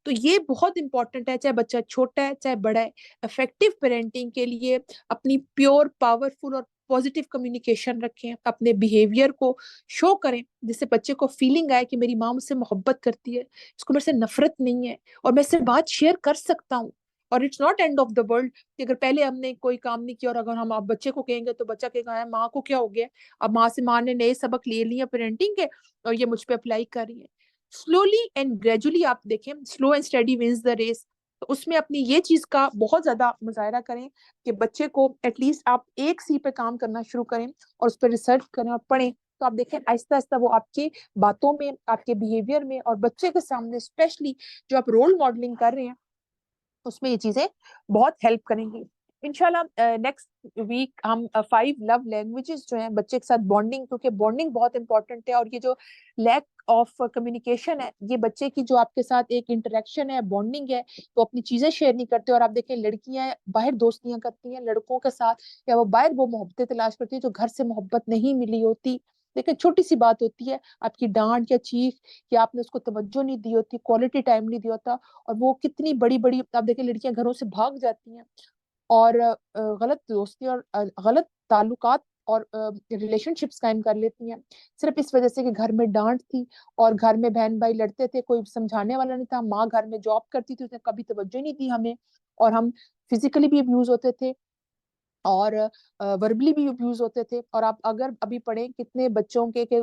[SPEAKER 1] तो ये बहुत इंपॉर्टेंट है, चाहे बच्चा छोटा है चाहे बड़ा है, इफेक्टिव पेरेंटिंग के लिए अपनी प्योर पावरफुल और पॉजिटिव कम्युनिकेशन रखें, अपने बिहेवियर को शो करें जिससे बच्चे को फीलिंग आए कि मेरी माँ मुझसे मोहब्बत करती है, इसको मेरे से नफरत नहीं है और मैं इससे बात शेयर कर सकता हूँ। और it's not end of the world कि अगर पहले हमने कोई काम नहीं किया और अगर हम आप बच्चे को कहेंगे तो बच्चा कहेगा है माँ को क्या हो गया, अब माँ ने नए सबक ले लिए पेरेंटिंग के और ये मुझ पे अप्लाई कर रही है। स्लोली एंड ग्रेजुअली आप देखें, slow and study wins the race, तो उसमें अपनी ये चीज का बहुत ज्यादा मुजाहरा करें कि बच्चे को एटलीस्ट आप 1 C पे काम करना शुरू करें और उस पर रिसर्च करें और पढ़ें, तो आप देखें आहिस्ता आहिस्ता वो आपके बातों में, आपके बिहेवियर में और बच्चे के सामने स्पेशली जो आप रोल मॉडलिंग कर रहे हैं उसमें ये चीजें बहुत हेल्प करेंगी। इंशाल्लाह नेक्स्ट वीक हम 5 लव लैंग्वेजेस जो हैं बच्चे के साथ बॉन्डिंग, क्योंकि बॉन्डिंग बहुत इंपॉर्टेंट है और ये जो लैक ऑफ कम्युनिकेशन है, ये बच्चे की जो आपके साथ एक इंटरेक्शन है, बॉन्डिंग है, वो अपनी चीजें शेयर नहीं करते। और आप देखें लड़कियां बाहर दोस्तियां करती हैं लड़कों के साथ, या वो बाहर वो मोहब्बतें तलाश करती है जो घर से मोहब्बत नहीं मिली होती। लेकिन छोटी सी बात होती है, आपकी डांट या चीख, या आपने उसको तवज्जो नहीं दी होती, क्वालिटी टाइम नहीं दिया होता, और वो कितनी बड़ी बड़ी आप देखें लड़कियां घरों से भाग जाती हैं और गलत दोस्ती और गलत ताल्लुकात और रिलेशनशिप्स कायम कर लेती हैं, सिर्फ इस वजह से कि घर में डांट थी और घर में बहन भाई लड़ते थे, कोई समझाने वाला नहीं था, माँ घर में जॉब करती थी, उसने कभी तवज्जो नहीं दी हमें, और हम फिजिकली भी अब्यूज होते थे और वर्बली भी अब्यूज होते थे। और आप अगर अभी पढ़ें कितने बच्चों के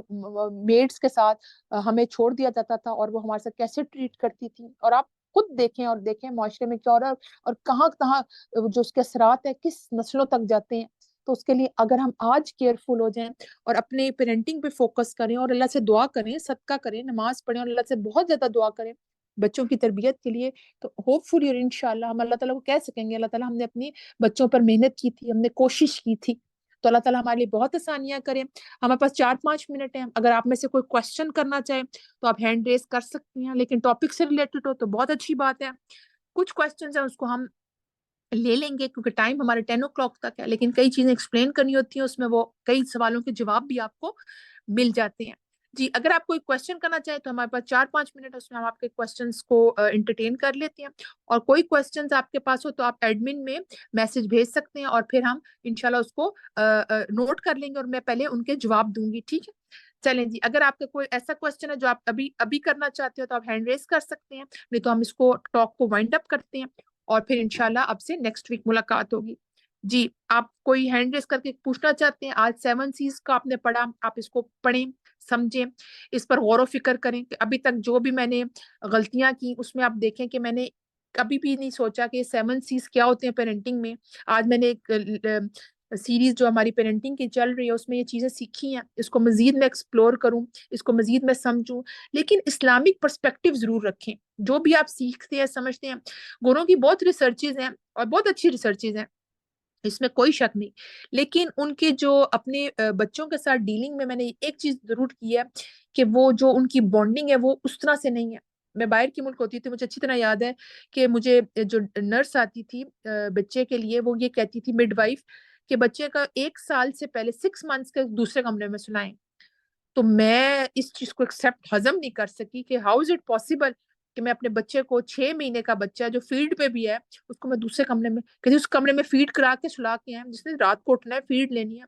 [SPEAKER 1] मेड्स के साथ हमें छोड़ दिया जाता था और वो हमारे साथ कैसे ट्रीट करती थी, और आप खुद देखें और देखें माशरे में क्या हो रहा है और कहाँ कहाँ जो उसके असरात है किस नस्लों तक जाते हैं। तो उसके लिए अगर हम आज केयरफुल हो जाएं और अपने पेरेंटिंग पे फोकस करें और अल्लाह से दुआ करें, सदका करें, नमाज पढ़ें और अल्लाह से बहुत ज्यादा दुआ करें बच्चों की तरबियत के लिए, तो होपफुली और इंशाल्लाह हम अल्लाह ताला को कह सकेंगे अल्लाह ताला हमने अपनी बच्चों पर मेहनत की थी, हमने कोशिश की थी, तो अल्लाह ताला हमारे लिए बहुत आसानियां करें। हमारे पास 4-5 मिनट हैं, अगर आप में से कोई क्वेश्चन करना चाहे तो आप हैंड रेज कर सकती हैं, लेकिन टॉपिक से रिलेटेड हो तो बहुत अच्छी बात है। कुछ क्वेश्चन है उसको हम ले लेंगे क्योंकि टाइम हमारे 10 o'clock तक है, लेकिन कई चीजें एक्सप्लेन करनी होती हैं उसमें, वो कई सवालों के जवाब भी आपको मिल जाते हैं। जी, अगर आप कोई क्वेश्चन करना चाहें तो हमारे पास 4-5 मिनट है, उसमें हम आपके क्वेश्चंस को एंटरटेन कर लेते हैं। और कोई क्वेश्चंस आपके पास हो तो आप एडमिन में मैसेज भेज सकते हैं और फिर हम इंशाल्लाह उसको नोट कर लेंगे और मैं पहले उनके जवाब दूंगी, ठीक है। चलें जी, अगर आपका कोई ऐसा क्वेश्चन है जो आप अभी अभी करना चाहते हो तो आप हैंड रेस कर सकते हैं, नहीं तो हम इसको टॉक को वाइंड अप करते हैं और फिर इंशाल्लाह आपसे नेक्स्ट वीक मुलाकात होगी। जी, आप कोई हैंड रेस करके पूछना चाहते हैं? आज 7 C's का आपने पढ़ा, आप इसको पढ़ें, समझें, इस पर गौर व फिक्र करें कि अभी तक जो भी मैंने गलतियां की उसमें आप देखें कि मैंने कभी भी नहीं सोचा कि 7 C's क्या होते हैं पेरेंटिंग में। आज मैंने एक सीरीज जो हमारी पेरेंटिंग की चल रही है उसमें ये चीजें सीखी हैं, इसको मजीद मैं एक्सप्लोर करूं, इसको मजीद मैं समझूं, लेकिन इस्लामिक पर्सपेक्टिव जरूर रखें। जो भी आप सीखते हैं समझते हैं, गुरुओं की बहुत रिसर्चेज हैं और बहुत अच्छी रिसर्चेज हैं, इसमें कोई शक नहीं, लेकिन उनके जो अपने बच्चों के साथ डीलिंग में मैंने एक चीज जरूर की है कि वो जो उनकी बॉन्डिंग है वो उस तरह से नहीं है। मैं बाहर की मुल्क होती थी, मुझे अच्छी तरह याद है कि मुझे जो नर्स आती थी बच्चे के लिए, वो ये कहती थी मिडवाइफ कि बच्चे का 1 साल से पहले 6 मंथ्स के दूसरे कमरे में सुलाएं। तो मैं इस चीज को एक्सेप्ट हजम नहीं कर सकी कि हाउ इज इट पॉसिबल कि मैं अपने बच्चे को 6 महीने का बच्चा जो फील्ड पे भी है उसको मैं दूसरे कमरे में, कहती उस कमरे में फीड करा के सुला के आए, जिसने रात को उठना है फीड लेनी है।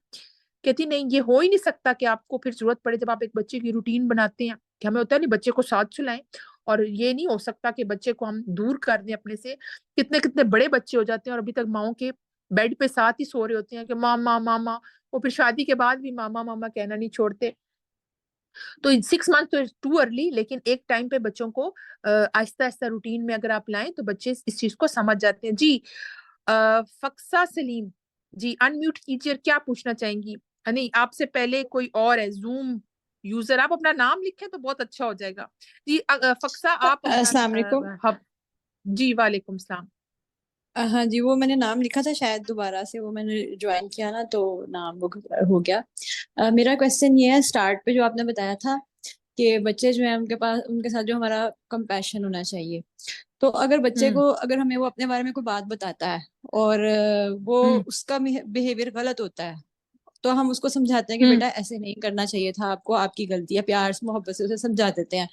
[SPEAKER 1] कहती नहीं, ये हो ही नहीं सकता कि आपको फिर जरूरत पड़े जब आप एक बच्चे की रूटीन बनाते हैं कि हमें होता है नहीं बच्चे को साथ सुलाएं, और ये नहीं हो सकता कि बच्चे को हम दूर कर दें अपने से। कितने कितने बड़े बच्चे हो जाते हैं और अभी तक माओ के बेड पे साथ ही सो रहे होते हैं कि मामा मामा, वो फिर शादी के बाद भी मामा मामा कहना नहीं छोड़ते। तो 6 मंथ तो टू अर्ली, लेकिन एक टाइम पे बच्चों को आहिस्ता आहिस्ता रूटीन में अगर आप लाएं तो बच्चे इस चीज को समझ जाते हैं। जी, फक्सा सलीम जी, अनम्यूट कीजिए, क्या पूछना चाहेंगी? नहीं, आपसे पहले कोई और है जूम यूजर, आप अपना नाम लिखें तो बहुत अच्छा हो जाएगा। जी, फक्सा आप अपना
[SPEAKER 2] अस्सलाम वालेकुम।
[SPEAKER 1] हब जी, वालेकुम सलाम।
[SPEAKER 2] हाँ जी, वो मैंने नाम लिखा था शायद, दोबारा से वो मैंने ज्वाइन किया ना तो नाम वो हो गया। मेरा क्वेश्चन ये है, स्टार्ट पे जो आपने बताया था कि बच्चे जो है उनके पास, उनके साथ जो हमारा कंपैशन होना चाहिए। तो अगर बच्चे
[SPEAKER 1] हम्म
[SPEAKER 2] को, अगर हमें वो अपने बारे में कोई बात बताता है और वो
[SPEAKER 1] हम्म
[SPEAKER 2] उसका बिहेवियर गलत होता है, तो हम उसको समझाते हैं कि
[SPEAKER 1] हम्म
[SPEAKER 2] बेटा ऐसे नहीं करना चाहिए था आपको, आपकी गलती है, प्यार से मोहब्बत से उसे समझा देते हैं।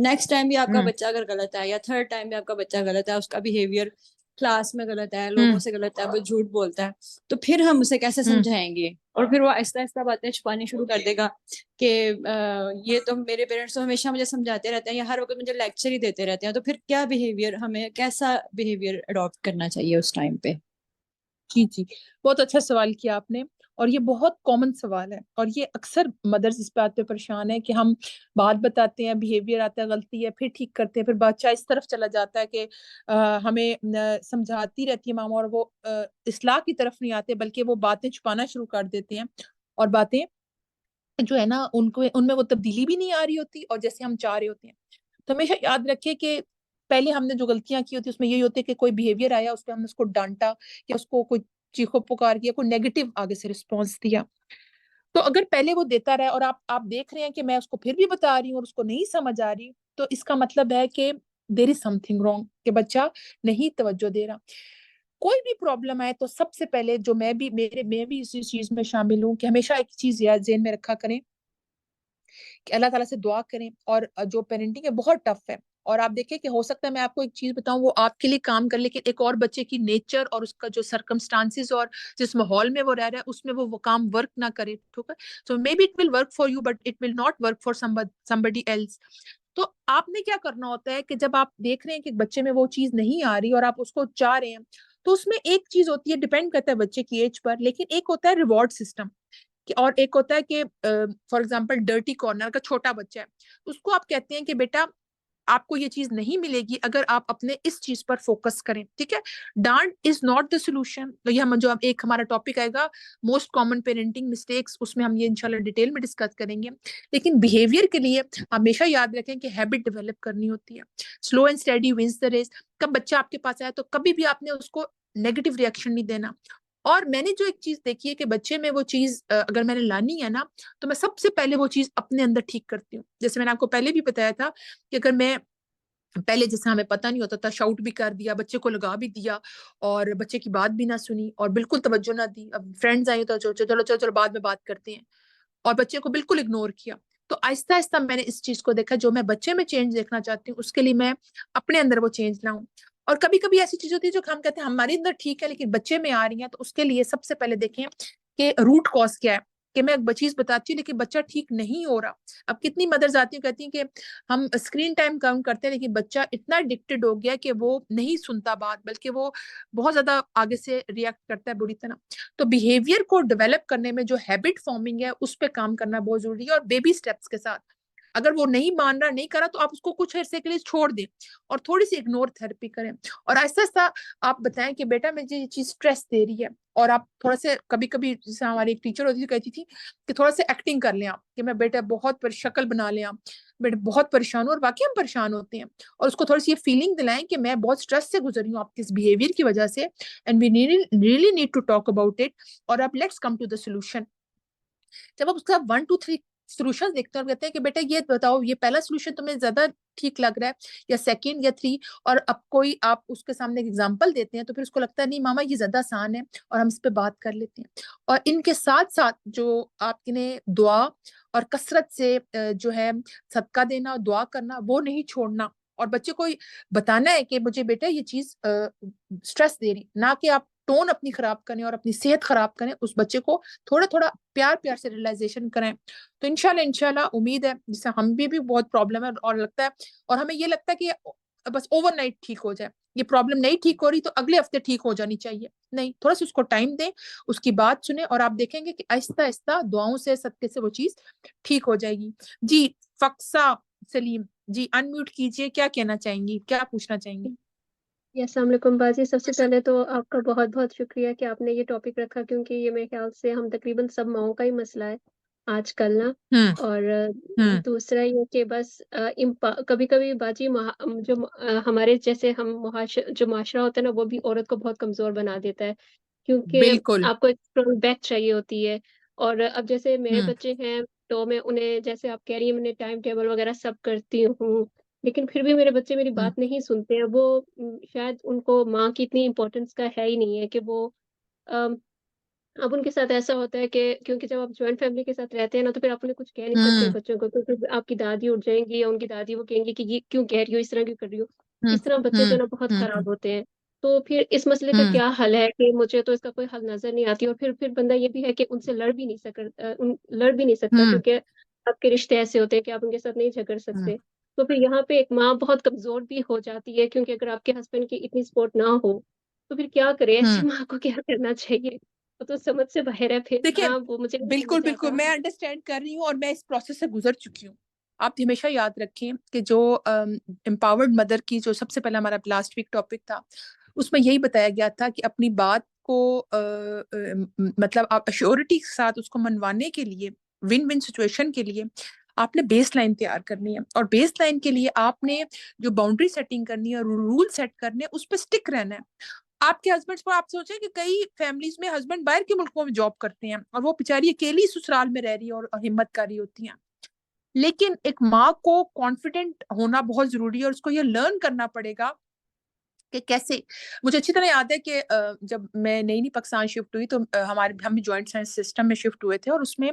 [SPEAKER 2] नेक्स्ट टाइम भी आपका
[SPEAKER 1] हम्म
[SPEAKER 2] बच्चा अगर गलत है या थर्ड टाइम भी आपका बच्चा गलत है, उसका बिहेवियर क्लास में गलत है, लोगों
[SPEAKER 1] हम्म
[SPEAKER 2] से गलत है, वो झूठ बोलता है, तो फिर हम उसे कैसे
[SPEAKER 1] हम्म
[SPEAKER 2] समझाएंगे? और फिर वो आहिस्ता आहिस्ता बातें छुपानी शुरू कर देगा कि ये तो मेरे पेरेंट्स तो हमेशा मुझे समझाते रहते हैं या हर वक्त मुझे लेक्चर ही देते रहते हैं, तो फिर क्या बिहेवियर, हमें कैसा बिहेवियर अडॉप्ट करना चाहिए उस टाइम पे?
[SPEAKER 1] जी जी, बहुत अच्छा सवाल किया आपने, और ये बहुत कॉमन सवाल है और ये अक्सर मदर्स इस बात पे परेशान है कि हम बात बताते हैं, बिहेवियर आता है, गलती है, फिर ठीक करते हैं, फिर बच्चा इस तरफ चला जाता है कि हमें समझाती रहती है मामा और वो इस्लाह की तरफ नहीं आते, बल्कि वो बातें छुपाना शुरू कर देते हैं और बातें जो है ना उनको उनमें वो तब्दीली भी नहीं आ रही होती और जैसे हम चाह रहे होते हैं। तो हमेशा याद रखिए कि पहले हमने जो गलतियां की होती है उसमें यही होती है कि कोई बिहेवियर आया, उस पर हमने उसको डांटा या उसको कोई चीखो पुकार किया, कोई नेगेटिव आगे से रिस्पॉन्स दिया। तो अगर पहले वो देता रहा और आप देख रहे हैं कि मैं उसको फिर भी बता रही हूँ और उसको नहीं समझ आ रही, तो इसका मतलब है कि देर इज समथिंग रॉन्ग, कि बच्चा नहीं तवज्जो दे रहा। कोई भी प्रॉब्लम आए तो सबसे पहले जो मैं भी इसी चीज में शामिल हूँ कि हमेशा एक चीज याद जेन में रखा करें कि अल्लाह ताला से दुआ करें। और जो पेरेंटिंग है बहुत टफ है, और आप देखें कि हो सकता है मैं आपको एक चीज बताऊं वो आपके लिए काम कर, लेकिन एक और बच्चे की नेचर और उसका जो सर्कमस्टांसिस और जिस माहौल में वो रह रहा है उसमें वो काम वर्क ना करे, ठीक है। So maybe it will work for you but it will not work for somebody else. तो आपने क्या करना होता है कि जब आप देख रहे हैं कि बच्चे में वो चीज नहीं आ रही और आप उसको चाह रहे हैं, तो उसमें एक चीज होती है, डिपेंड करता है बच्चे की एज पर, लेकिन एक होता है रिवॉर्ड सिस्टम और एक होता है कि फॉर एग्जाम्पल डर्टी कॉर्नर का छोटा बच्चा है, उसको आप कहते हैं कि बेटा आपको ये चीज नहीं मिलेगी अगर आप अपने इस चीज पर फोकस करें, ठीक है। डांट इज नॉट द सोल्यूशन। तो ये हम जो एक हमारा टॉपिक आएगा मोस्ट कॉमन पेरेंटिंग मिस्टेक्स, उसमें हम ये इंशाल्लाह डिटेल में डिस्कस करेंगे। लेकिन बिहेवियर के लिए हमेशा याद रखें कि हैबिट डेवलप करनी होती है। Slow and steady wins the race. कब बच्चा आपके पास आया तो कभी भी आपने उसको नेगेटिव रिएक्शन नहीं देना, और मैंने जो एक चीज देखी है कि बच्चे में वो चीज अगर मैंने लानी है ना, तो मैं सबसे पहले वो चीज अपने अंदर ठीक करती हूँ। जैसे मैंने आपको पहले भी बताया था कि अगर मैं पहले, जैसे हमें पता नहीं होता था, शाउट भी कर दिया, बच्चे को लगा भी दिया, और बच्चे की बात भी ना सुनी और बिल्कुल तवज्जो ना दी, अब फ्रेंड्स आए तो चलो चलो चलो चलो बाद में बात करते हैं, और बच्चे को बिल्कुल इग्नोर किया। तो आहिस्ता आहिस्ता मैंने इस चीज को देखा, जो मैं बच्चे में चेंज देखना चाहती हूँ उसके लिए मैं अपने अंदर वो चेंज लाऊं। और कभी कभी ऐसी चीज होती है जो हम कहते हैं हमारे अंदर ठीक है लेकिन बच्चे में आ रही है, तो उसके लिए सबसे पहले देखें कि रूट कॉज क्या है। कि मैं एक चीज बताती हूँ लेकिन बच्चा ठीक नहीं हो रहा। अब कितनी मदर्स आती हैं कहती हैं कि हम स्क्रीन टाइम कम करते हैं लेकिन बच्चा इतना एडिक्टेड हो गया कि वो नहीं सुनता बात, बल्कि वो बहुत ज्यादा आगे से रिएक्ट करता है बुरी तरह। तो बिहेवियर को डेवलप करने में जो हैबिट फॉर्मिंग है उस पर काम करना बहुत जरूरी है, और बेबी स्टेप्स के साथ। अगर वो नहीं मान रहा, नहीं करा, तो आप उसको कुछ अरसे के लिए छोड़ दें और थोड़ी सी इग्नोर थेरेपी करें। और आहिस्ता आहिस्ता आप बताएं कि बेटा मुझे ये चीज स्ट्रेस दे रही है, और आप थोड़ा से, कभी कभी जैसे हमारी एक टीचर होती थी कहती थी कि थोड़ा सा एक्टिंग कर लें आप, कि मैं बेटा बहुत शक्ल बना लें आप, बेटा बहुत परेशान हूँ, और वाकई हम परेशान होते हैं। और उसको थोड़ी सी ये फीलिंग दिलाएं कि मैं बहुत स्ट्रेस से गुजर रही हूँ आपके इस बिहेवियर की वजह से, and we really need to talk about it, और अब let's come to the solution. जब आप उसका 1 2 3 सोल्यूशन देखते हैं और कहते हैं कि बेटा ये बताओ, ये पहला सोल्यूशन तुम्हें ज्यादा ठीक लग रहा है या सेकंड या थ्री, और अब कोई आप उसके सामने एक एग्जांपल देते हैं तो फिर उसको लगता है नहीं मामा ये ज्यादा आसान है, और हम इस पे बात कर लेते हैं। और इनके साथ साथ जो आपने दुआ और कसरत से जो है सदका देना और दुआ करना वो नहीं छोड़ना, और बच्चे को बताना है कि मुझे बेटा ये चीज स्ट्रेस दे रही, ना कि आप टोन अपनी खराब करें और अपनी सेहत खराब करें। उस बच्चे को थोड़ा थोड़ा प्यार प्यार से रियलाइजेशन करें। तो इंशाल्लाह इंशाल्लाह उम्मीद है, जिससे हम भी बहुत प्रॉब्लम है और लगता है, और हमें ये लगता है कि बस ओवरनाइट ठीक हो जाए, ये प्रॉब्लम नहीं ठीक हो रही तो अगले हफ्ते ठीक हो जानी चाहिए। नहीं, थोड़ा सा उसको टाइम दें, उसकी बात सुने, और आप देखेंगे कि आहिस्ता आहिस्ता दुआओं से सदके से वो चीज ठीक हो जाएगी। जी, फक्सा सलीम जी, अनम्यूट कीजिए, क्या कहना चाहेंगी, क्या पूछना चाहेंगी?
[SPEAKER 3] जी, अस्सलाम वालेकुम बाजी। सबसे पहले तो आपका बहुत बहुत शुक्रिया कि आपने ये टॉपिक रखा, क्योंकि ये मेरे ख्याल से हम तकरीबन सब माओं का ही मसला है आजकल ना।
[SPEAKER 1] हम्म।
[SPEAKER 3] और
[SPEAKER 1] हम्म।
[SPEAKER 3] दूसरा ये कि बस कभी कभी बाजी हमारे जैसे हम जो माशरा होता है ना, वो भी औरत को बहुत कमजोर बना देता है, क्योंकि
[SPEAKER 1] बिल्कुल।
[SPEAKER 3] आपको एक स्ट्रॉन्ग बैक चाहिए होती है। और अब जैसे मेरे
[SPEAKER 1] हम्म।
[SPEAKER 3] बच्चे हैं, तो मैं उन्हें, जैसे आप कह रही हैं, मैंने टाइम टेबल वगैरह सब करती हूँ, लेकिन फिर भी मेरे बच्चे मेरी
[SPEAKER 1] हम्म।
[SPEAKER 3] बात नहीं सुनते हैं। वो शायद उनको माँ की इतनी इम्पोर्टेंस का है ही नहीं है कि वो अम, अब उनके साथ ऐसा होता है कि क्योंकि जब आप जॉइंट फैमिली के साथ रहते हैं ना, तो फिर आप उन्हें कुछ कह नहीं सकते
[SPEAKER 1] हम्म।
[SPEAKER 3] बच्चों को, क्योंकि आपकी दादी उठ जाएंगी या उनकी दादी, वो कहेंगी कि ये क्यों कह रही हो, इस तरह क्यों कर रही हो।
[SPEAKER 1] हम्म।
[SPEAKER 3] इस तरह बच्चे जो
[SPEAKER 1] हम्म।
[SPEAKER 3] है ना बहुत
[SPEAKER 1] हम्म।
[SPEAKER 3] खराब होते हैं। तो फिर इस मसले का
[SPEAKER 1] हम्म।
[SPEAKER 3] क्या हल है, कि मुझे तो इसका कोई हल नजर नहीं आती। और फिर बंदा ये भी है कि उनसे लड़ भी नहीं सकता,
[SPEAKER 1] हम्म।
[SPEAKER 3] क्योंकि आपके रिश्ते ऐसे होते हैं कि आप उनके साथ नहीं झगड़
[SPEAKER 1] हम्म।
[SPEAKER 3] सकते। तो फिर यहाँ पे एक माँ बहुत कमजोर भी हो जाती है, क्योंकि अगर आपके हस्बैंड की इतनी सपोर्ट ना हो, तो फिर क्या करे, ऐसी
[SPEAKER 1] हम्म।
[SPEAKER 3] माँ को क्या करना चाहिए। वो तो समझ से बाहर है फिर।
[SPEAKER 1] देखिए,
[SPEAKER 3] हाँ, वो मुझे नहीं
[SPEAKER 1] बिल्कुल
[SPEAKER 3] समझ
[SPEAKER 1] बिल्कुल
[SPEAKER 3] आता।
[SPEAKER 1] मैं अंडरस्टैंड कर रही हूँ और मैं इस प्रोसेस से गुजर चुकी हूँ। आप हमेशा याद रखें कि जो एम्पावर्ड मदर की, जो सबसे पहला हमारा लास्ट वीक टॉपिक था, उसमें यही बताया गया था कि अपनी बात को मतलब आप अश्योरिटी के साथ उसको मनवाने के लिए, विन विन सिचुएशन के लिए आपने बेस लाइन तैयार करनी है, और बेस लाइन के लिए आपने जो बाउंड्री सेटिंग करनी है, रूल सेट करने, उस पर स्टिक रहना है। आपके हस्बैंड को, आप सोचें कि कई फैमिलीज में हस्बैंड बाहर के मुल्कों में जॉब करते हैं और वो बेचारी अकेली ससुराल में रह रही है और हिम्मत कर रही होती हैं। लेकिन एक माँ को कॉन्फिडेंट होना बहुत जरूरी है, और उसको ये लर्न करना पड़ेगा कि कैसे। मुझे अच्छी तरह याद है कि जब मैं नई नई पाकिस्तान शिफ्ट हुई तो हम भी जॉइंट सिस्टम में शिफ्ट हुए थे, और उसमें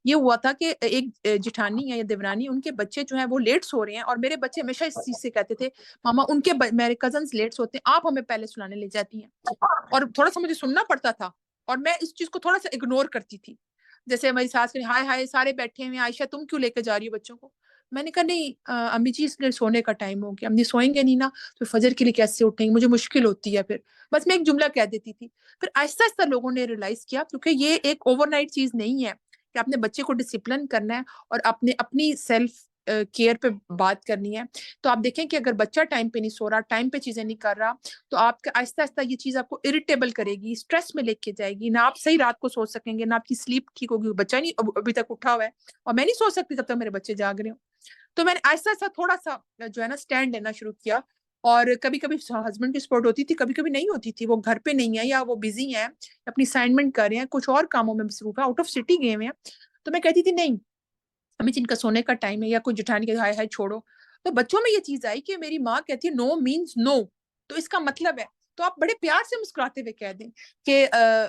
[SPEAKER 1] ये हुआ था कि एक जिठानी या देवरानी, उनके बच्चे जो हैं वो लेट सो रहे हैं, और मेरे बच्चे हमेशा इस चीज से कहते थे मामा मेरे कजन लेट सोते हैं, आप हमें पहले सुलाने ले जाती हैं। और थोड़ा सा मुझे सुनना पड़ता था, और मैं इस चीज को थोड़ा सा इग्नोर करती थी। जैसे हमारी सास कही हाय हाय सारे बैठे हुए हैं, आयशा तुम क्यों लेकर जा रही हो बच्चों को। मैंने कहा नहीं अम्मी जी, इसलिए सोने का टाइम हो गया, अम्मी सोएंगे नहीं ना तो फजर के लिए कैसे उठेंगे, मुझे मुश्किल होती है फिर। बस मैं एक जुमला कह देती थी। फिर आहिस्ता आहिस्ता लोगों ने रियलाइज किया, क्योंकि ये एक ओवरनाइट चीज नहीं है कि आपने बच्चे को डिसिप्लिन करना है और आपने अपनी सेल्फ केयर पे बात करनी है। तो आप देखें कि अगर बच्चा टाइम पे नहीं सो रहा, टाइम पे चीजें नहीं कर रहा, तो आपका आहिस्ता आहिस्ता ये चीज आपको इरिटेबल करेगी, स्ट्रेस में लेके जाएगी, ना आप सही रात को सो सकेंगे, ना आपकी स्लीप ठीक होगी, बच्चा नहीं अभी तक उठा हुआ है, और मैं नहीं सो सकती जब तक मेरे बच्चे जाग रहे हो। तो मैंने आहिस्ता आहिस्ता थोड़ा सा जो है ना स्टैंड लेना शुरू किया, और कभी कभी हस्बैंड की सपोर्ट होती थी, कभी कभी नहीं होती थी, वो घर पे नहीं है या वो बिजी है, अपनी असाइनमेंट कर रहे हैं, कुछ और कामों में मसरूफ है, आउट ऑफ सिटी गए हुए हैं। तो मैं कहती थी नहीं, अम्मी जिनका सोने का टाइम है, या कोई जुठानी के हाय हाय छोड़ो। तो बच्चों में ये चीज आई कि मेरी माँ कहती है नो मीन्स नो, तो इसका मतलब है, तो आप बड़े प्यार से मुस्कुराते हुए कह दें कि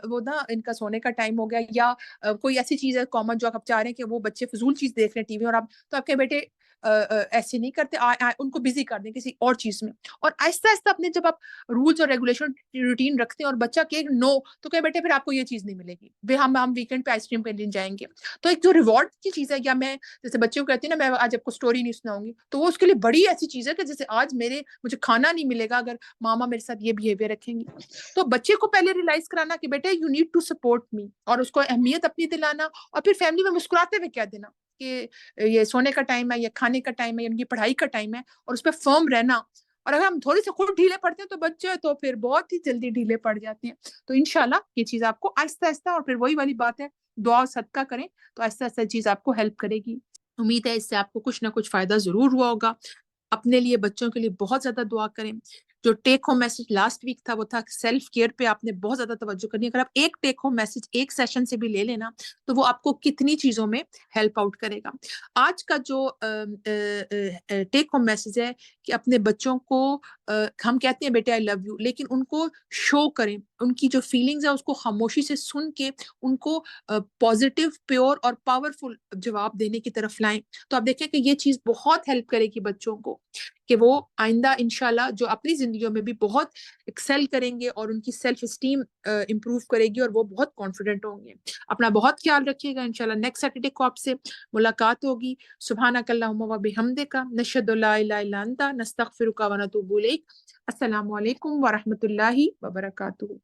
[SPEAKER 1] वो ना इनका सोने का टाइम हो गया, या कोई ऐसी चीज है कॉमन जो आप चाह रहे हैं कि वो बच्चे फजूल चीज देख रहे हैं टीवी, और आप तो आपके बेटे ऐसे नहीं करते, उनको बिजी कर दें किसी और चीज में। और आहिस्ता आहिस्ता अपने जब आप रूल्स और रेगुलेशन रूटीन रखते हैं और बच्चा कहे नो, तो कहे बेटे फिर आपको ये चीज नहीं मिलेगी, वे हम वीकेंड पे आइसक्रीम पे दिन जाएंगे। तो एक जो रिवॉर्ड की चीज है, या मैं जैसे बच्चे को कहती है ना मैं आज आपको स्टोरी नहीं सुनाऊंगी, तो वो उसके लिए बड़ी ऐसी चीज है कि जैसे आज मुझे खाना नहीं मिलेगा अगर मामा मेरे साथ ये बिहेवियर रखेंगी। तो बच्चे को पहले रियलाइज कराना कि बेटे you need to support me, और उसको अहमियत अपनी दिलाना, और फिर फैमिली में मुस्कुराते हुए कह देना कि ये सोने का टाइम है, ये खाने का टाइम है, ये उनकी पढ़ाई का टाइम है, और उस पर फर्म रहना। और अगर हम थोड़ी से खुद ढीले पड़ते हैं तो बच्चे तो फिर बहुत ही जल्दी ढीले पड़ जाते हैं। तो इंशाल्लाह ये चीज आपको आहिस्ता आहिस्ता, और फिर वही वाली बात है, दुआ और सदका करें तो आहिस्ता आहिस्ता चीज आपको हेल्प करेगी। उम्मीद है इससे आपको कुछ ना कुछ फायदा जरूर हुआ होगा। अपने लिए, बच्चों के लिए बहुत ज्यादा दुआ करें। जो take home message last week था वो था सेल्फ केयर पे आपने बहुत ज्यादा तवज्जो करनी है। अगर आप एक टेक होम मैसेज एक सेशन से भी ले लेना तो वो आपको कितनी चीजों में हेल्प आउट करेगा। आज का जो टेक होम मैसेज है कि अपने बच्चों को हम कहते हैं बेटे आई लव यू, लेकिन उनको शो करें, उनकी जो फीलिंग्स है उसको खामोशी से सुन के उनको पॉजिटिव, प्योर और पावरफुल जवाब देने की तरफ लाएं। तो आप देखें कि ये चीज बहुत हेल्प करेगी बच्चों को कि वो आइंदा इंशाल्लाह जो अपनी जिंदगियों में भी बहुत एक्सेल करेंगे, और उनकी सेल्फ स्टीम इंप्रूव करेगी, और वो बहुत कॉन्फिडेंट होंगे। अपना बहुत ख्याल रखिएगा। इंशाल्लाह नेक्स्ट सैटरडे को आपसे मुलाकात होगी। सुब्हानकल्लाहुम्मा व बिहम्दिका नशहदु ला इलाहा इल्ला अंता नस्तगफिरुका व नतूबु इलैक। अस्सलामु अलैकुम व रहमतुल्लाहि व बरकातुहू।